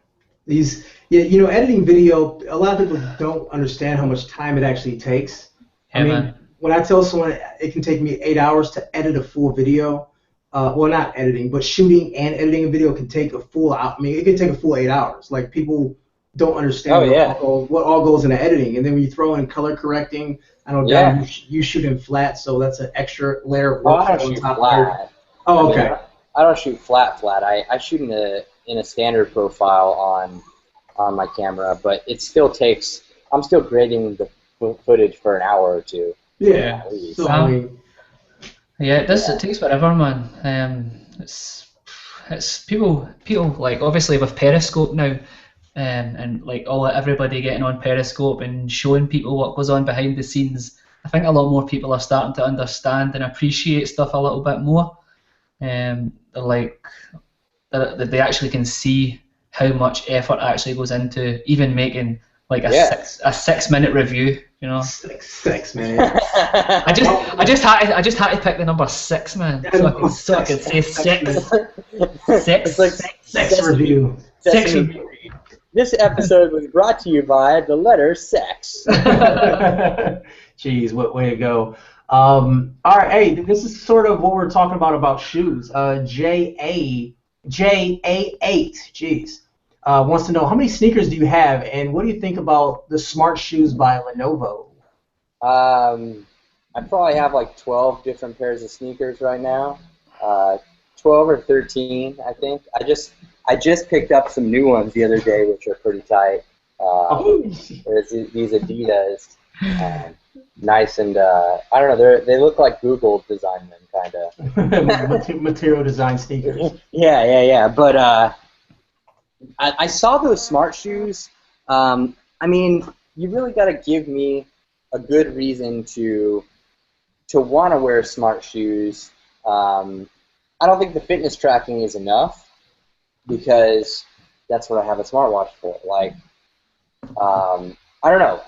Editing video, a lot of people don't understand how much time it actually takes. Man. When I tell someone it can take me 8 hours to edit a full video, well, not editing, but shooting and editing a video can take a full hour. It can take a full 8 hours. Like, people don't understand what all goes into editing. And then when you throw in color correcting, I know, Don, you shoot in flat, so that's an extra layer of work on top of Oh, I mean, okay. I don't shoot flat. I shoot in a standard profile on my camera, but it still takes. I'm still grading the footage for an hour or two. Yeah. At least. So I mean, Yeah, it does. Yeah. It takes forever, man. It's people like obviously with Periscope now, and like everybody getting on Periscope and showing people what goes on behind the scenes. I think a lot more people are starting to understand and appreciate stuff a little bit more. They're like they actually can see how much effort actually goes into even making like Yeah. a 6 minute review. You know, 6, man. I just had to pick the number 6, man, so I could say six. It's like Sex review. Sex Sesame Street. This episode was brought to you by the letter sex. Jeez, what way to go. All right, hey, this is sort of what we're talking about shoes. JA8, jeez, wants to know how many sneakers do you have, and what do you think about the smart shoes by Lenovo? I probably have like 12 different pairs of sneakers right now. 12 or 13, I think. I just picked up some new ones the other day, which are pretty tight. There's these Adidas, nice and I don't know. They look like Google designed them, kind of. Material design sneakers. Yeah. But I saw those smart shoes. I mean, you really got to give me a good reason to want to wear smart shoes. I don't think the fitness tracking is enough because that's what I have a smartwatch for. Like, I don't know.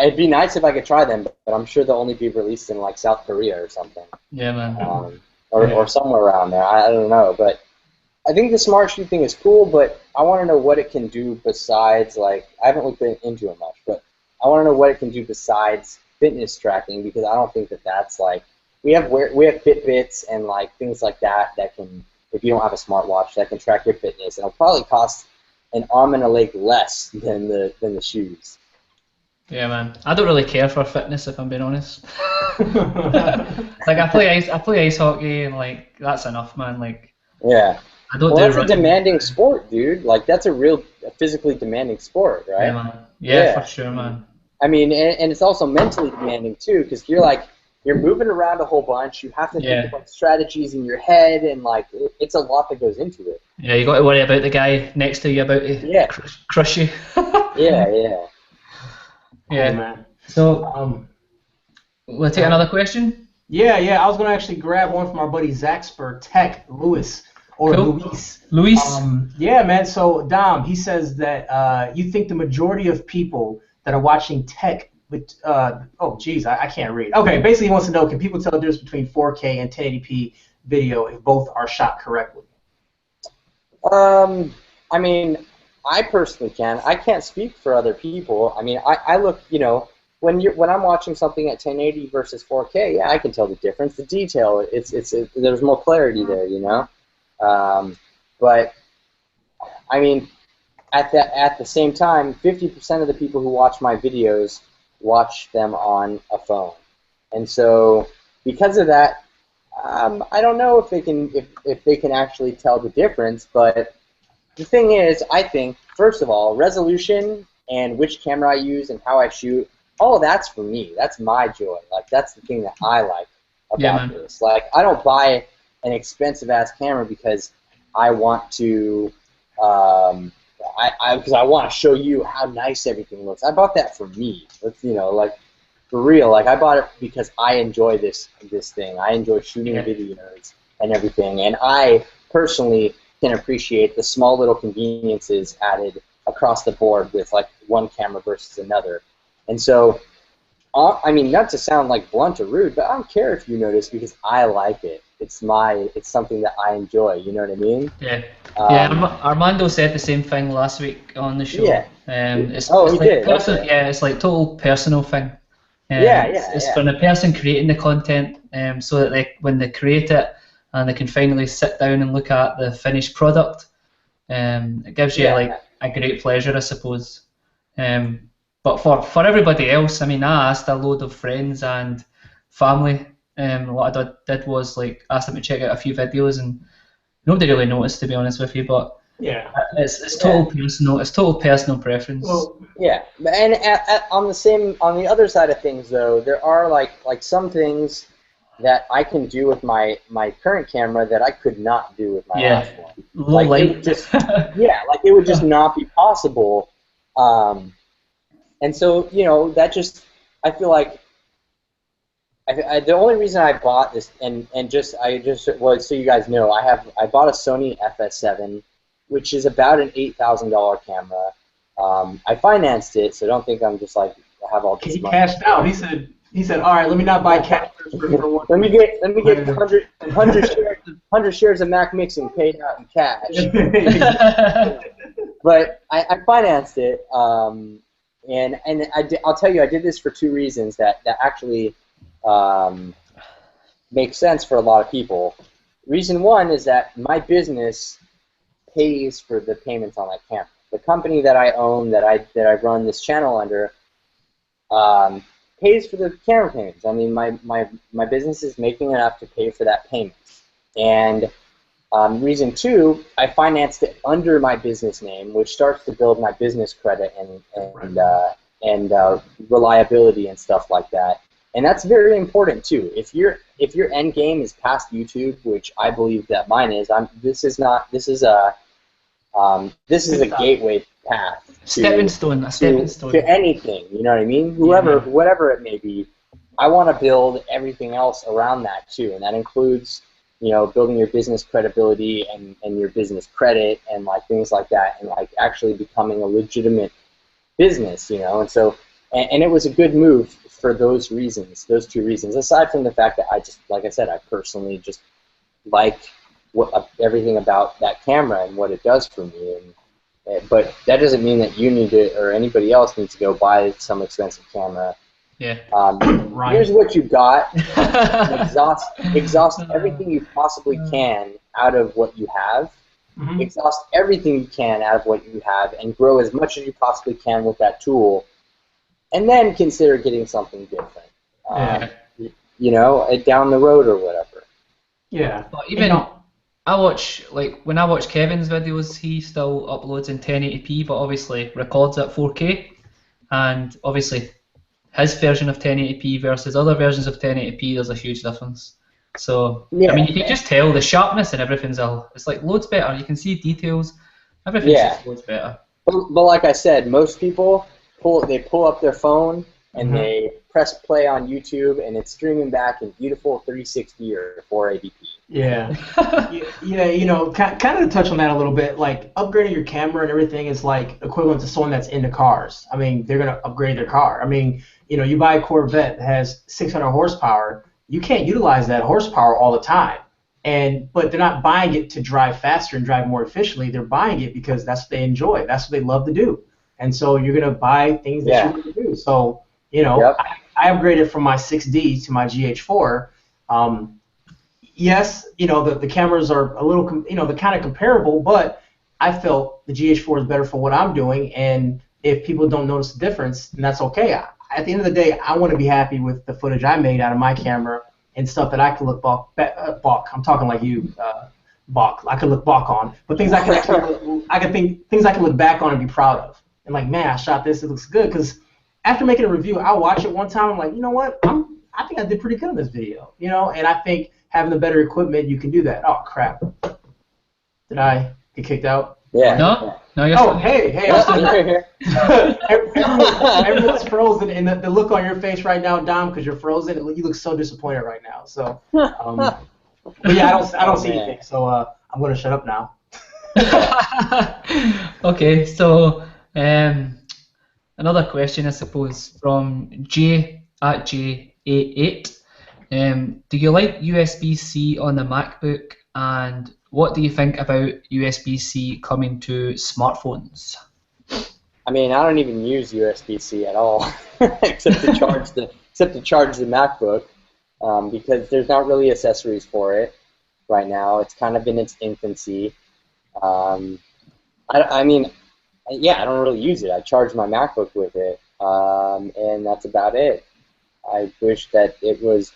It'd be nice if I could try them, but I'm sure they'll only be released in like South Korea or something. Yeah, man. Or somewhere around there. I don't know, but I think the smart shoe thing is cool, but I want to know what it can do besides, like, I haven't looked into it much, but I want to know what it can do besides fitness tracking, because I don't think that's like, we have Fitbits and like things like that can, if you don't have a smartwatch, that can track your fitness, and it'll probably cost an arm and a leg less than the shoes. Yeah, man. I don't really care for fitness, if I'm being honest. Like I play ice hockey, and like that's enough, man. Like Yeah. I don't Well, do that's a running. demanding sport, dude. Like, that's a physically demanding sport, right? Yeah, man. Yeah, for sure, man. I mean, and it's also mentally demanding, too, because you're moving around a whole bunch. You have to think about strategies in your head, and, like, it's a lot that goes into it. Yeah, you got to worry about the guy next to you about to crush you. Yeah. Yeah. Oh, man. So, we'll take another question. Yeah. I was gonna actually grab one from our buddy Zaxper Tech Lewis or Cool. Luis. Luis. Yeah, man. So Dom, he says that you think the majority of people that are watching tech, I can't read. Okay, basically he wants to know, can people tell the difference between 4K and 1080p video if both are shot correctly? I mean, I personally can. I can't speak for other people. I mean, I look, when I'm watching something at 1080 versus 4K, yeah, I can tell the difference. The detail, there's more clarity there, But I mean, at the same time, 50% of the people who watch my videos watch them on a phone, and so because of that, I don't know if they can actually tell the difference. But the thing is, I think, first of all, resolution and which camera I use and how I shoot, all of that's for me. That's my joy. Like, that's the thing that I like about this. Like, I don't buy an expensive-ass camera because I want to, because I want to show you how nice everything looks. I bought that for me. Like, for real. Like, I bought it because I enjoy this thing. I enjoy shooting videos and everything. And I personally can appreciate the small little conveniences added across the board with like one camera versus another. And so, I mean, not to sound like blunt or rude, but I don't care if you notice because I like it. It's something that I enjoy. You know what I mean? Yeah. Armando said the same thing last week on the show. Yeah. It's he did. Yeah, it's like total personal thing. It's for the person creating the content, so that when they create it and they can finally sit down and look at the finished product. It gives you like a great pleasure, I suppose. But for everybody else, I mean, I asked a load of friends and family What I did was like ask them to check out a few videos, and nobody really noticed, to be honest with you. But Yeah. it's total personal. It's total personal preference. Well, Yeah, and on the other side of things, though, there are like some things that I can do with my current camera that I could not do with my last one. Low Like it light. would just like it would just not be possible. And so that just I feel like the only reason I bought this well, so you guys know, I bought a Sony FS7, which is about an $8,000 camera. I financed it, so don't think I'm just like I have all this he money. cashed out. He said, all right, let me not buy cash for one. Let me get 100 shares of Mac Mixing paid out in cash. But I financed it, and I'll tell you, I did this for two reasons that actually make sense for a lot of people. Reason one is that my business pays for the payments on that camera. The company that I own, that I run this channel under, pays for the camera payments. I mean, my business is making enough to pay for that payment. And reason two, I financed it under my business name, which starts to build my business credit and reliability and stuff like that. And that's very important too. If your end game is past YouTube, which I believe that mine is, this is a gateway path Stepping stone. to anything. You know what I mean? Whatever it may be, I want to build everything else around that too, and that includes building your business credibility and your business credit and like things like that, and like actually becoming a legitimate business. And so and it was a good move for those reasons, those two reasons. Aside from the fact that I just, like I said, I personally just like everything about that camera and what it does for me. But that doesn't mean that you need to, or anybody else needs to go buy some expensive camera. Yeah. Here's what you got. Exhaust everything you possibly can out of what you have. Mm-hmm. Exhaust everything you can out of what you have, and grow as much as you possibly can with that tool. And then consider getting something different. Down the road or whatever. Yeah. But even when I watch Kevin's videos, he still uploads in 1080p, but obviously records at 4K, and obviously his version of 1080p versus other versions of 1080p, there's a huge difference. So I mean, you can just tell the sharpness and everything's it's like loads better. You can see details. Everything's just loads better. But like I said, most people pull up their phone and they press play on YouTube, and it's streaming back in beautiful 360 or 480p. Yeah. Kind of to touch on that a little bit, like upgrading your camera and everything is like equivalent to someone that's into cars. I mean, they're going to upgrade their car. I mean, you buy a Corvette that has 600 horsepower, you can't utilize that horsepower all the time. But they're not buying it to drive faster and drive more efficiently. They're buying it because that's what they enjoy. That's what they love to do. And so you're going to buy things that you want to do. So, I upgraded from my 6D to my GH4. Yes, the cameras are a little, they're kind of comparable, but I felt the GH4 is better for what I'm doing. And if people don't notice the difference, then that's okay. At the end of the day, I want to be happy with the footage I made out of my camera and stuff that I can look back. I'm talking like you, Bach. I could look back on, but things things I can look back on and be proud of. And like, man, I shot this. It looks good. Because after making a review, I watch it one time. I'm like, you know what? I think I did pretty good in this video. And I think having the better equipment, you can do that. Oh crap! Did I get kicked out? Yeah. No. You're still hey! I'm still here. Everyone's frozen, and the look on your face right now, Dom, because you're frozen. You look so disappointed right now. So, but yeah, I don't see anything. So I'm gonna shut up now. Okay, so another question, I suppose, from J@J88. Do you like USB-C on the MacBook, and what do you think about USB-C coming to smartphones? I mean, I don't even use USB-C at all, except to charge the MacBook, because there's not really accessories for it right now. It's kind of in its infancy. I don't really use it. I charge my MacBook with it, and that's about it. I wish that it was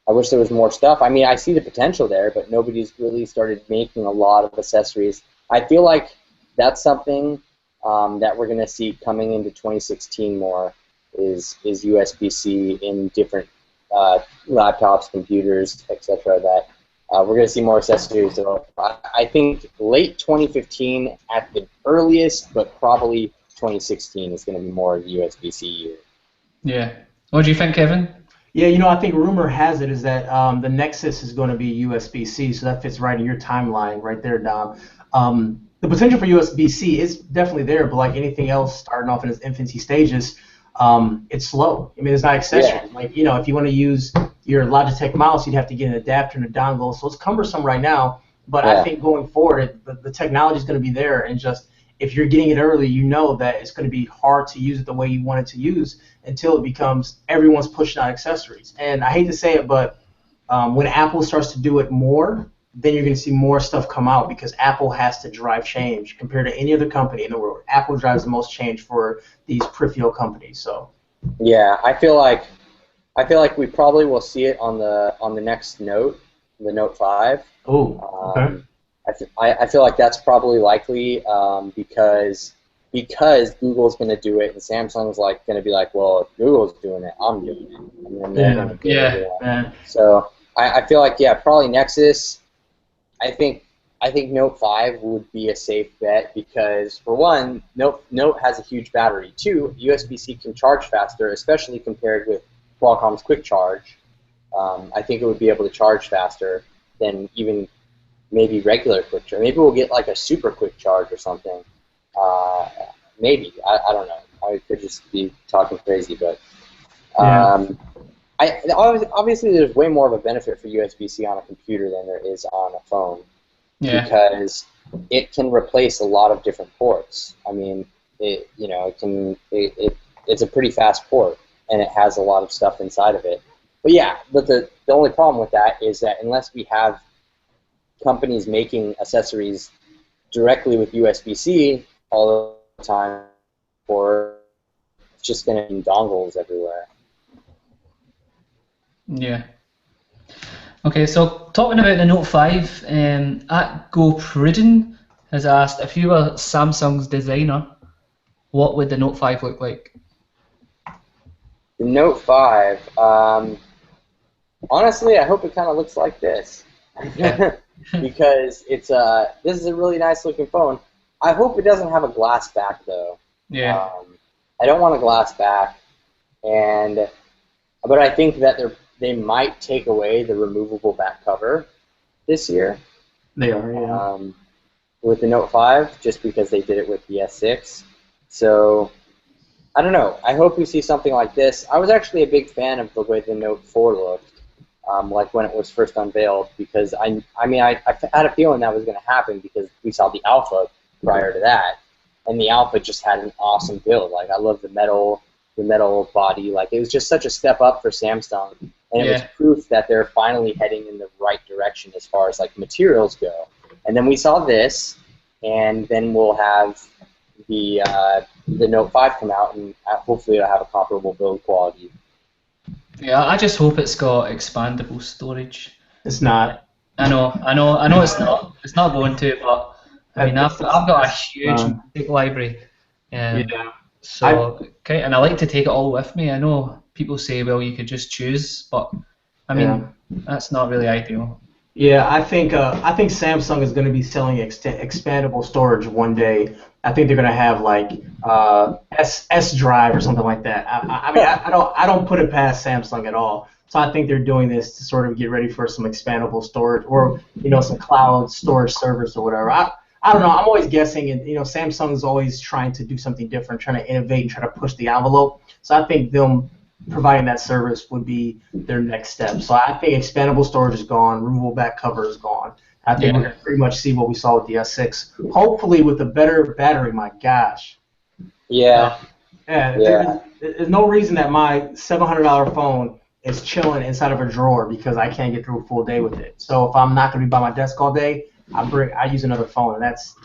I wish there was more stuff. I mean, I see the potential there, but nobody's really started making a lot of accessories. I feel like that's something that we're going to see coming into 2016 more is USB-C in different laptops, computers, etc. That we're going to see more accessories developed. I think late 2015 at the earliest, but probably 2016 is going to be more USB-C year. Yeah. What do you think, Kevin? Yeah, I think rumor has it is that the Nexus is going to be USB-C, so that fits right in your timeline right there, Dom. The potential for USB-C is definitely there, but like anything else starting off in its infancy stages, it's slow. I mean, it's not accessories. Yeah. Like, if you want to use your Logitech mouse, you'd have to get an adapter and a dongle, so it's cumbersome right now. But I think going forward, the technology is going to be there, and just if you're getting it early, you know that it's going to be hard to use it the way you want it to use until it becomes everyone's pushing out accessories. And I hate to say it, but when Apple starts to do it more, then you're going to see more stuff come out because Apple has to drive change compared to any other company in the world. Apple drives the most change for these peripheral companies. So. Yeah, I feel like we probably will see it on the next Note, the Note 5. Oh, okay. I feel like that's probably likely because Google's going to do it and Samsung's like going to be like, well, if Google's doing it, I'm doing it. And then they're going to do it. So I feel like probably Nexus. I think Note 5 would be a safe bet because for one, Note has a huge battery. Two, USB-C can charge faster, especially compared with Qualcomm's Quick Charge. I think it would be able to charge faster than even maybe regular quick charge. Maybe we'll get like a super quick charge or something. Maybe. I don't know. I could just be talking crazy, but obviously there's way more of a benefit for USB-C on a computer than there is on a phone because it can replace a lot of different ports. I mean, it's a pretty fast port and it has a lot of stuff inside of it. But the only problem with that is that unless we have companies making accessories directly with USB-C all the time, or it's just going to be dongles everywhere. Yeah. Okay, so talking about the Note 5, at GoPridden has asked, if you were Samsung's designer, what would the Note 5 look like? The Note 5, honestly, I hope it kind of looks like this. Because this is a really nice looking phone. I hope it doesn't have a glass back though. Yeah. I don't want a glass back, but I think that they might take away the removable back cover this year. They are, yeah. With the Note 5, just because they did it with the S6. So I don't know. I hope we see something like this. I was actually a big fan of the way the Note 4 looked. Like when it was first unveiled, because I had a feeling that was going to happen because we saw the Alpha prior to that, and the Alpha just had an awesome build. Like I love the metal body. Like it was just such a step up for Samsung, and it was proof that they're finally heading in the right direction as far as like materials go. And then we saw this, and then we'll have the Note 5 come out, and hopefully it'll have a comparable build quality. Yeah, I just hope it's got expandable storage. It's not. I know it's not. It's not going to, but I mean, I've got a huge big library. So, and I like to take it all with me. I know people say, well, you could just choose, but I mean, that's not really ideal. Yeah, I think Samsung is going to be selling expandable storage one day. I think they're going to have like S drive or something like that. I don't put it past Samsung at all. So I think they're doing this to sort of get ready for some expandable storage or some cloud storage servers or whatever. I don't know. I'm always guessing, and Samsung's always trying to do something different, trying to innovate and try to push the envelope. So I think them providing that service would be their next step. So I think expandable storage is gone, removable back cover is gone. I think we're going to pretty much see what we saw with the S6. Hopefully with a better battery, my gosh. Yeah. There's no reason that my $700 phone is chilling inside of a drawer because I can't get through a full day with it. So if I'm not going to be by my desk all day, I use another phone, and that's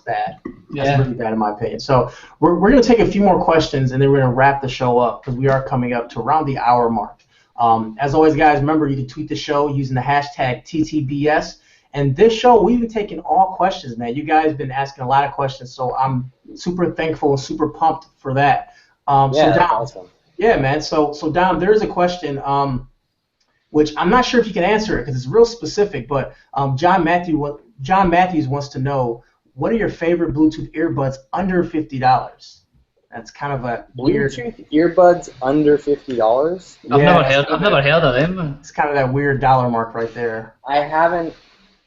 bad. That's really bad in my opinion. So we're going to take a few more questions, and then we're going to wrap the show up because we are coming up to around the hour mark. As always, guys, remember you can tweet the show using the hashtag TTBS. And this show, we've been taking all questions, man. You guys have been asking a lot of questions, so I'm super thankful and super pumped for that. Yeah, so that's Dom, awesome. yeah, man. So Dom, there is a question, which I'm not sure if you can answer it because it's real specific, but John Matthews wants to know, what are your favorite Bluetooth earbuds under $50? That's kind of a weird. Bluetooth earbuds under $50? I've Yeah, never heard of them. It's kind of that weird dollar mark right there.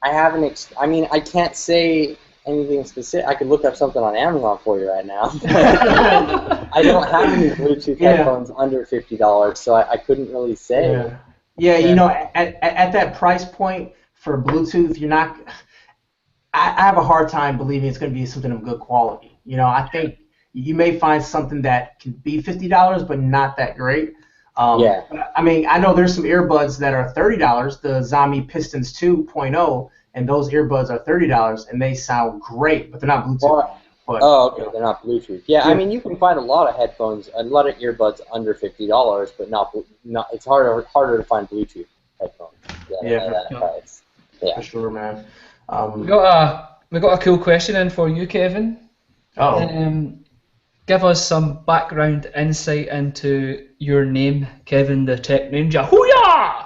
I mean, I can't say anything specific. I could look up something on Amazon for you right now. I don't have any Bluetooth headphones under $50, so I couldn't really say. Yeah, you know, at that price point for Bluetooth, you're not. I have a hard time believing it's going to be something of good quality. You know, I think you may find something that can be $50, but not that great. Yeah. I mean, I know there's some earbuds that are $30, the Xiaomi Pistons 2.0, and those earbuds are $30, and they sound great, but they're not Bluetooth. Okay, they're not Bluetooth. Yeah, I mean, you can find a lot of headphones, a lot of earbuds under $50, but not. It's harder to find Bluetooth headphones. Yeah, for sure, man. We got a cool question in for you, Kevin. Give us some background insight into your name, Kevin the Tech Ninja. Hoo-yah!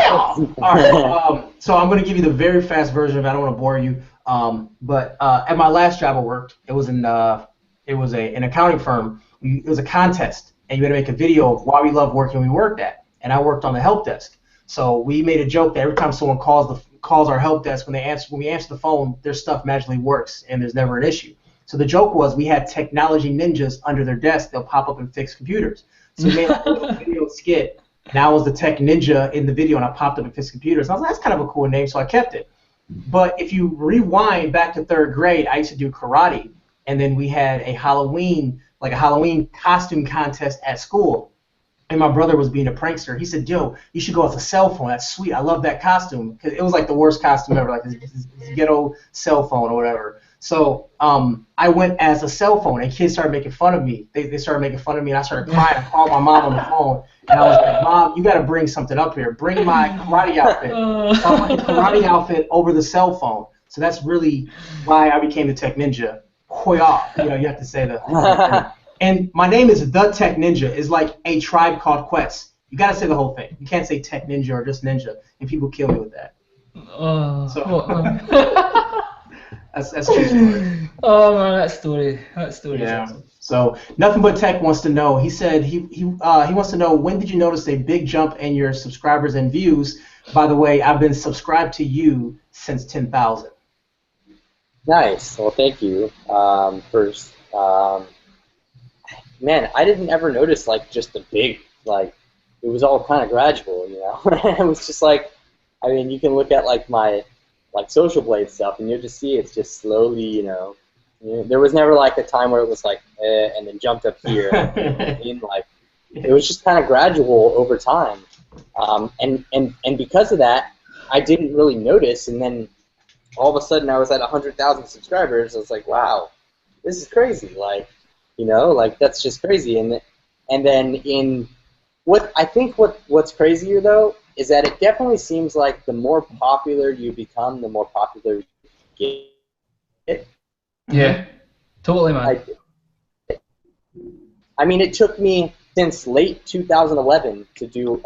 All right, so I'm going to give you the very fast version of it. I don't want to bore you. But at my last job I worked, it was an accounting firm. It was a contest, and you had to make a video of why we loved working we worked at. And I worked on the help desk. So we made a joke that every time someone calls our help desk, when we answer the phone, their stuff magically works and there's never an issue. So the joke was we had technology ninjas under their desk. They'll pop up and fix computers. So we made a little video skit. And I was the tech ninja in the video, and I popped up and fixed computers. And I was like, that's kind of a cool name, so I kept it. But if you rewind back to third grade, I used to do karate, and then we had a Halloween costume contest at school. And my brother was being a prankster. He said, "Yo, you should go with a cell phone. That's sweet. I love that costume." Because it was like the worst costume ever, like this ghetto cell phone or whatever. So I went as a cell phone, and kids started making fun of me. They started making fun of me, and I started crying. I called my mom on the phone, and I was like, "Mom, you got to bring something up here. Bring my karate outfit." So I put the karate outfit over the cell phone. So that's really why I became the Tech Ninja. Hoya, you have to say the. And my name is the Tech Ninja. It's like a tribe called Quest. You got to say the whole thing. You can't say Tech Ninja or just Ninja, and people kill me with that. That's true story. Oh man, that story. Yeah. So nothing but Tech wants to know. He said he wants to know, when did you notice a big jump in your subscribers and views? By the way, I've been subscribed to you since 10,000. Nice. Well, thank you. First, man, I didn't ever notice just a big it was all kind of gradual, It was just I mean, you can look at my Social Blade stuff, and you'll just see it's just slowly, there was never a time where it was and then jumped up here. It was just kind of gradual over time, and because of that, I didn't really notice, and then all of a sudden I was at 100,000 subscribers. I was like, wow, this is crazy, that's just crazy, and then what's crazier though is that it definitely seems like the more popular you become, the more popular you get. Yeah, totally, man. I mean, it took me since late 2011 to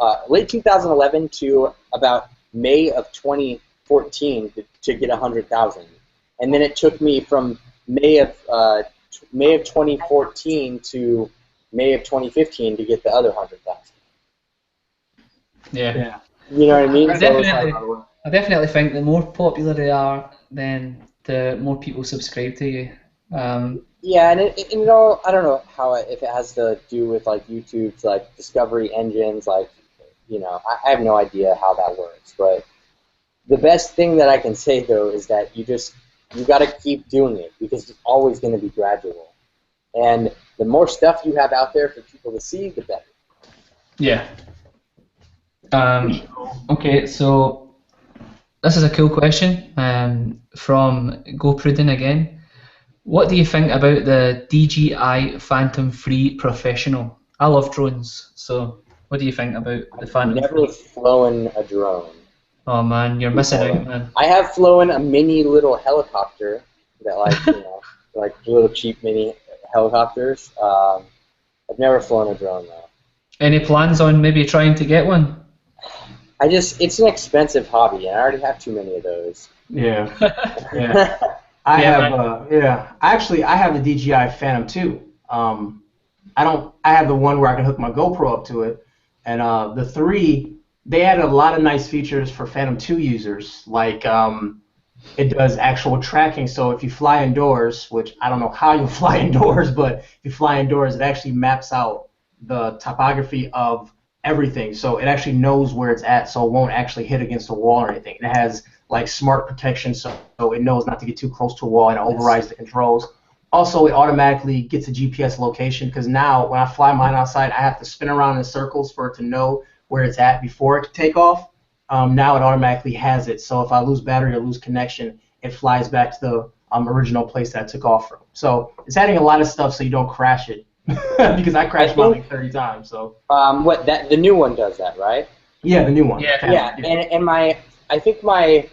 about May of 2014 to get 100,000, and then it took me from May of 2014 to May of 2015 to get the other 100,000. Yeah. You know what I mean? I definitely think the more popular they are, then the more people subscribe to you. Yeah, and it all, I don't know if it has to do with YouTube's discovery engines, I have no idea how that works, but the best thing that I can say though is that you got to keep doing it, because it's always going to be gradual, and the more stuff you have out there for people to see, the better. Yeah. Okay, so this is a cool question from GoPrudin again. What do you think about the DJI Phantom 3 Professional? I love drones, so What do you think about the Phantom Never 3? flown a drone. Oh man, you're missing out, man. I have flown a mini little helicopter that like little cheap mini helicopters. I've never flown a drone though. Any plans on maybe trying to get one? It's an expensive hobby, and I already have too many of those. Yeah. Yeah. I have the DJI Phantom 2. I have the one where I can hook my GoPro up to it, and the 3, they added a lot of nice features for Phantom 2 users, like it does actual tracking. So if you fly indoors, which I don't know how you fly indoors, but if you fly indoors, it actually maps out the topography of everything. So it actually knows where it's at, so it won't actually hit against a wall or anything. It has like smart protection, so it knows not to get too close to a wall, and it overrides the controls. Also, it automatically gets a GPS location, because now when I fly mine outside, I have to spin around in circles for it to know where it's at before it can take off. Now it automatically has it, so if I lose battery or lose connection, it flies back to the original place that I took off from. So it's adding a lot of stuff so you don't crash it, because I crashed mine like 30 times. So the new one does that, right? Yeah, the new one. Yeah. And I think my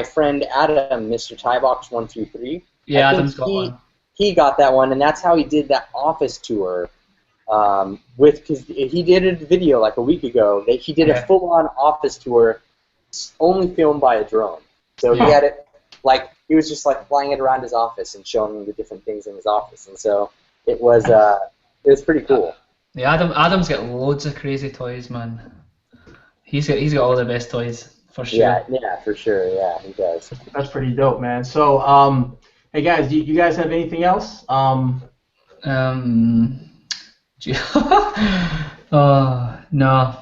friend Adam, Mr. Tybox123. Yeah, Adam's got one. He got that one, and that's how he did that office tour. Because he did a video like a week ago. He did a full-on office tour, only filmed by a drone. So he had it like he was just like flying it around his office and showing the different things in his office, and so it was pretty cool. Yeah, Adam's got loads of crazy toys, man. He's got all the best toys for sure. Yeah, for sure. Yeah, he does. That's pretty dope, man. So, hey guys, do you guys have anything else? No,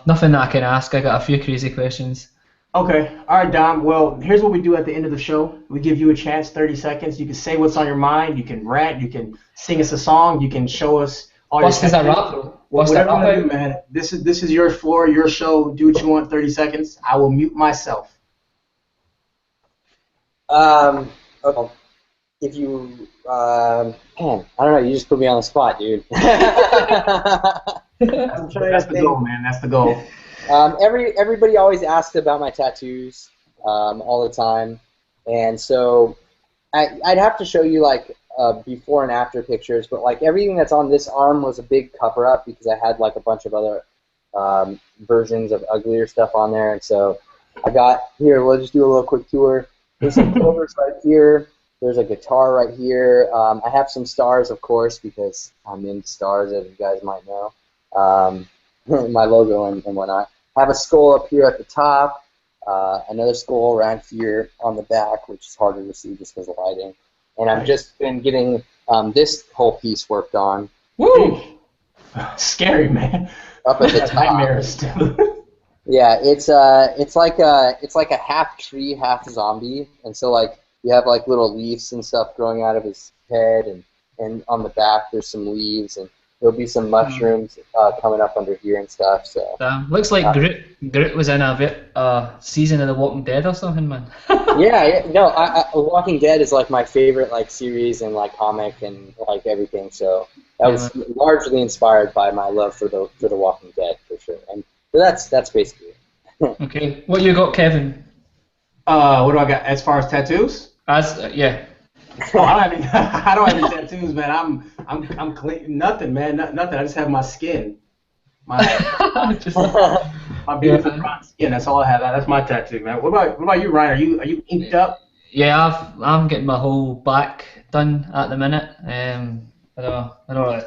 nothing that I can ask. I got a few crazy questions. Okay. All right, Dom. Well, here's what we do at the end of the show. We give you a chance, 30 seconds. You can say what's on your mind. You can rant. You can sing us a song. You can show us all your What's that rap? What's that whatever rap you want to do, man. This is your floor, your show. Do what you want, 30 seconds. I will mute myself. Okay. If you, man, I don't know. You just put me on the spot, dude. That's the goal, man. That's the goal. Everybody always asks about my tattoos all the time, and so I'd have to show you like before and after pictures, but like everything that's on this arm was a big cover up because I had like a bunch of other versions of uglier stuff on there, and so I got here. We'll just do a little quick tour. There's some clovers right here. There's a guitar right here. I have some stars, of course, because I'm into stars, as you guys might know. My logo and whatnot. I have a skull up here at the top, another skull around here on the back, which is harder to see just because of lighting. And I've just been getting this whole piece worked on. Woo! Scary, man. Up at the top. Nightmares. Yeah, it's like a half tree, half zombie, and so like you have like little leaves and stuff growing out of his head, and on the back there's some leaves, and there'll be some mushrooms coming up under here and stuff. So looks like Groot was in a season of The Walking Dead or something, man. yeah, no, Walking Dead is like my favorite like series and like comic and like everything. So that was largely inspired by my love for the Walking Dead for sure. And so that's basically it. Okay, what you got, Kevin? What do I got as far as tattoos? Yeah. Oh, I don't have any tattoos, man. I'm clean. Nothing, man. Nothing. I just have my skin. My beautiful bronze skin. That's all I have. That's my tattoo, man. What about you, Ryan? Are you inked up? Yeah, I'm getting my whole back done at the minute. I don't know.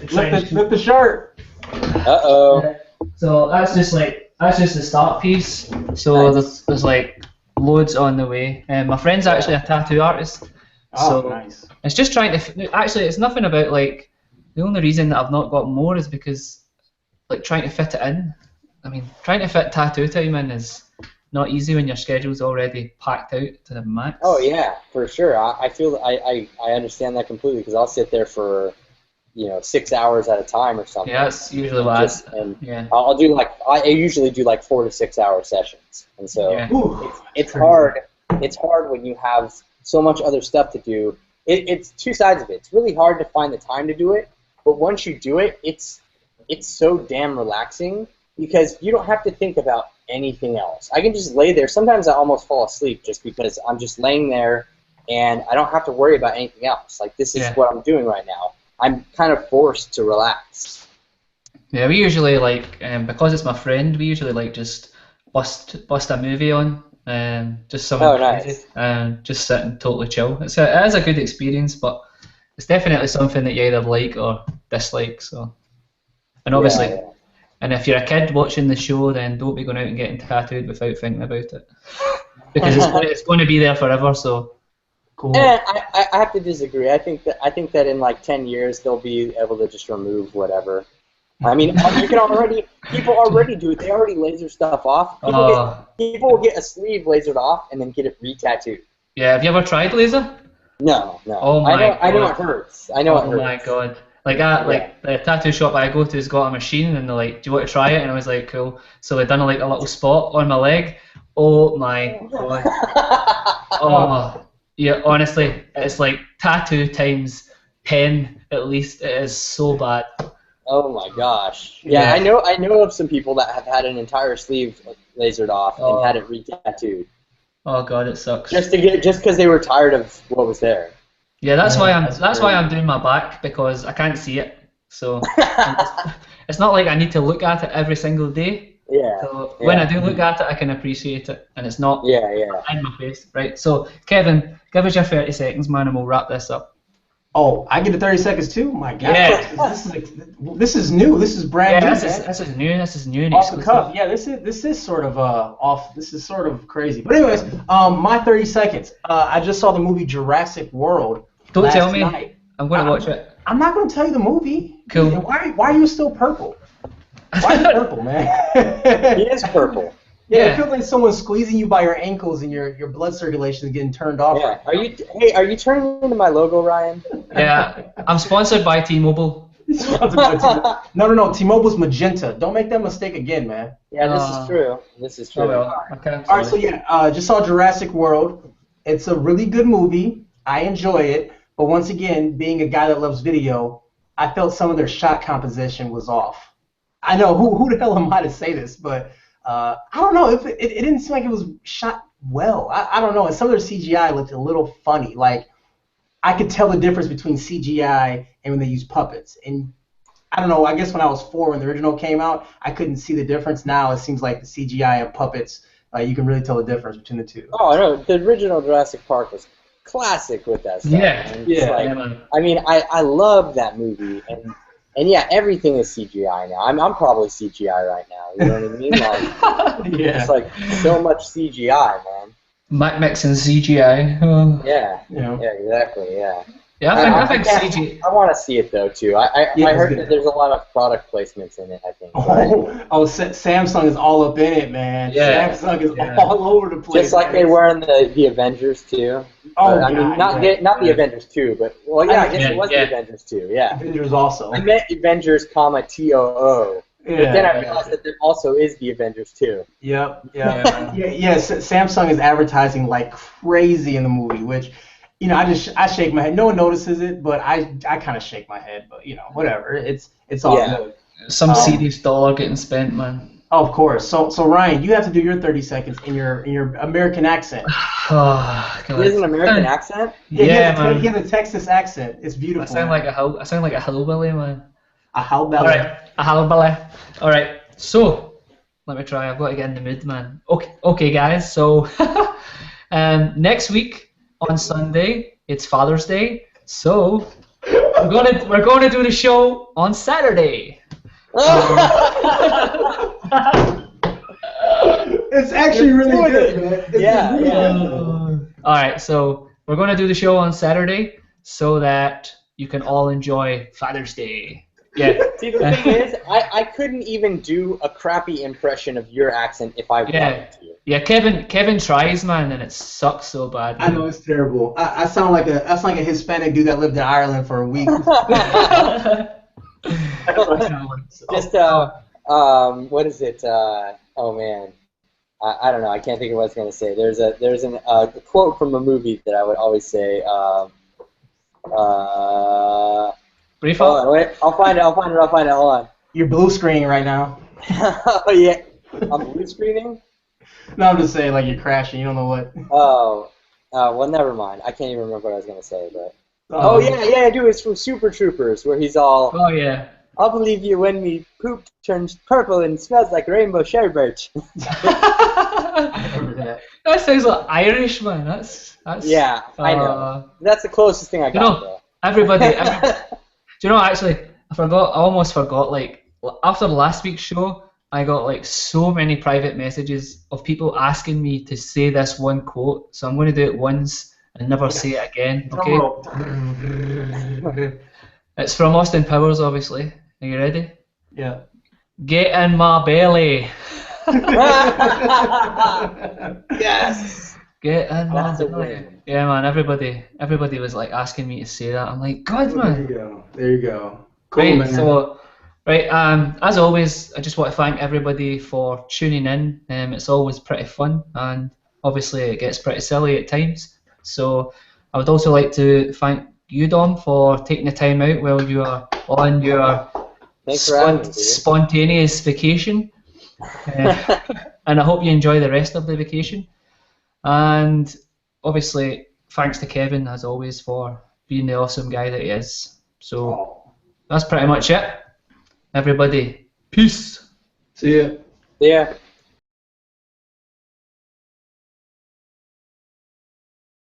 Flip the shirt. Uh-oh. So that's just the start piece. So Nice. there's like loads on the way. My friend's actually a tattoo artist. Oh, So nice. it's just trying to. Actually, it's nothing about like. The only reason that I've not got more is because, like, trying to fit it in. I mean, trying to fit tattoo time in is not easy when your schedule's already packed out to the max. Oh yeah, for sure. I feel I understand that completely because I'll sit there for 6 hours at a time or something. Yeah, that's usually what yeah. I'll do like I usually do like 4 to 6 hour sessions, and so it's hard. It's hard when you have so much other stuff to do. It's two sides of it. It's really hard to find the time to do it, but once you do it, it's it's so damn relaxing because you don't have to think about anything else. I can just lay there. Sometimes I almost fall asleep just because I'm just laying there and I don't have to worry about anything else. Like, this is what I'm doing right now. I'm kind of forced to relax. Yeah, we usually like, because it's my friend, we usually like just bust a movie on, just something crazy, and just sit and totally chill. It is a good experience, but it's definitely something that you either like or dislike. So, and obviously, and if you're a kid watching the show, then don't be going out and getting tattooed without thinking about it, because it's going to be there forever. So. Cool. And I have to disagree. I think that in like 10 years they'll be able to just remove whatever. I mean, people already do it. They already laser stuff off. People will get a sleeve lasered off and then get it re-tattooed. Yeah, have you ever tried laser? No. Oh my God. I know it hurts. I know it hurts. Oh my God. Like the tattoo shop I go to has got a machine, and they're like, "Do you want to try it?" And I was like, "Cool." So they done like a little spot on my leg. Oh my God. Oh. Yeah, honestly, it's like tattoo times 10 at least. It is so bad. Oh my gosh. Yeah, I know of some people that have had an entire sleeve lasered off and had it re-tattooed. Oh God, it sucks. Just because they were tired of what was there. Yeah, that's why I'm doing my back, because I can't see it. So it's not like I need to look at it every single day. Yeah. So when I do look at it, I can appreciate it, and it's not in my face, right? So Kevin, give us your 30 seconds, man, and we'll wrap this up. Oh, I get the 30 seconds too? My God. Yeah. This is new. This is brand new. This is new. This is new and off the cuff. Yeah, this is sort of off. This is sort of crazy. But anyways, my 30 seconds. I just saw the movie Jurassic World. Don't tell me. Night. I'm going to watch it. I'm not going to tell you the movie. Cool. Why are you still purple? Why are you purple, man? He is purple. Yeah, it feels like someone's squeezing you by your ankles and your blood circulation is getting turned off. Yeah. Are you turning into my logo, Ryan? Yeah. I'm sponsored by T-Mobile. No. T-Mobile's magenta. Don't make that mistake again, man. Yeah, this is true. Oh, well. Okay, all right, so just saw Jurassic World. It's a really good movie. I enjoy it. But once again, being a guy that loves video, I felt some of their shot composition was off. I know, who the hell am I to say this, but I don't know. If it didn't seem like it was shot well. I don't know. And some of their CGI looked a little funny. Like, I could tell the difference between CGI and when they use puppets. And I don't know. I guess when I was 4 when the original came out, I couldn't see the difference. Now it seems like the CGI and puppets, you can really tell the difference between the two. Oh, no. The original Jurassic Park was classic with that stuff. I mean, I love that movie. And yeah, everything is CGI now. I'm probably CGI right now. You know what I mean? Like, it's like so much CGI, man. Mixing CGI. Oh. Yeah, exactly. Yeah. Yeah, I think CGI. I want to see it though too. I heard that there's a lot of product placements in it. I think. Samsung is all up in it, man. Yeah. Samsung is all over the place. Just like they were in the Avengers too. I mean, not the Avengers 2, but I guess it was the Avengers 2. Yeah. Avengers also. I meant Avengers, TOO. But then I realized that there also is the Avengers 2. Yep. Samsung is advertising like crazy in the movie, which, I shake my head. No one notices it, but I kind of shake my head. But whatever. It's all good. Some serious dollar getting spent, man. Oh, of course. So Ryan, you have to do your 30 seconds in your American accent. Oh, God. He has an American accent? Yeah, man. He has a Texas accent. It's beautiful. I sound like a hillbilly, man. A hillbilly. All right, a hillbilly. All right. So let me try. I've got to get in the mood, man. Okay, guys. So next week on Sunday, it's Father's Day. So we're gonna do the show on Saturday. It's actually really good, man. All right, so we're going to do the show on Saturday so that you can all enjoy Father's Day. Yeah. See, the thing is, I couldn't even do a crappy impression of your accent if I wanted to. Yeah, Kevin tries, man, and it sucks so bad. I know, it's terrible. I sound like a Hispanic dude that lived in Ireland for a week. Just what is it? Oh man, I don't know. I can't think of what I was gonna say. There's a quote from a movie that I would always say. Brief wait, I'll find it. Hold on. You're blue screening right now. Oh yeah, I'm blue screening. No, I'm just saying, like, you're crashing. You don't know what. Oh, well, never mind. I can't even remember what I was gonna say, but. Oh, Oh yeah, I do. It's from Super Troopers, where he's all. Oh yeah. I'll believe you when me poop turns purple and smells like rainbow sherbet. I remember that. That sounds like Irish, man. That's Yeah, I know. That's the closest thing I You got. know, everybody. Do you know? Actually, I almost forgot. Like after last week's show, I got like so many private messages of people asking me to say this one quote. So I'm going to do it once and never say it again. Okay? It's from Austin Powers, obviously. Are you ready? Yeah. Get in my belly. Yes. Get in my That's a belly. win. Yeah, man. Everybody was like asking me to say that. I'm like, God, There man. you go. There you go. Cool, Right. man. So, right. As always, I just want to thank everybody for tuning in. It's always pretty fun, and obviously it gets pretty silly at times. So, I would also like to thank you, Dom, for taking the time out while you are on your Thanks for having me, dude. spontaneous vacation. And I hope you enjoy the rest of the vacation. And obviously, thanks to Kevin, as always, for being the awesome guy that he is. So that's pretty much it. Everybody, peace. See ya. Yeah.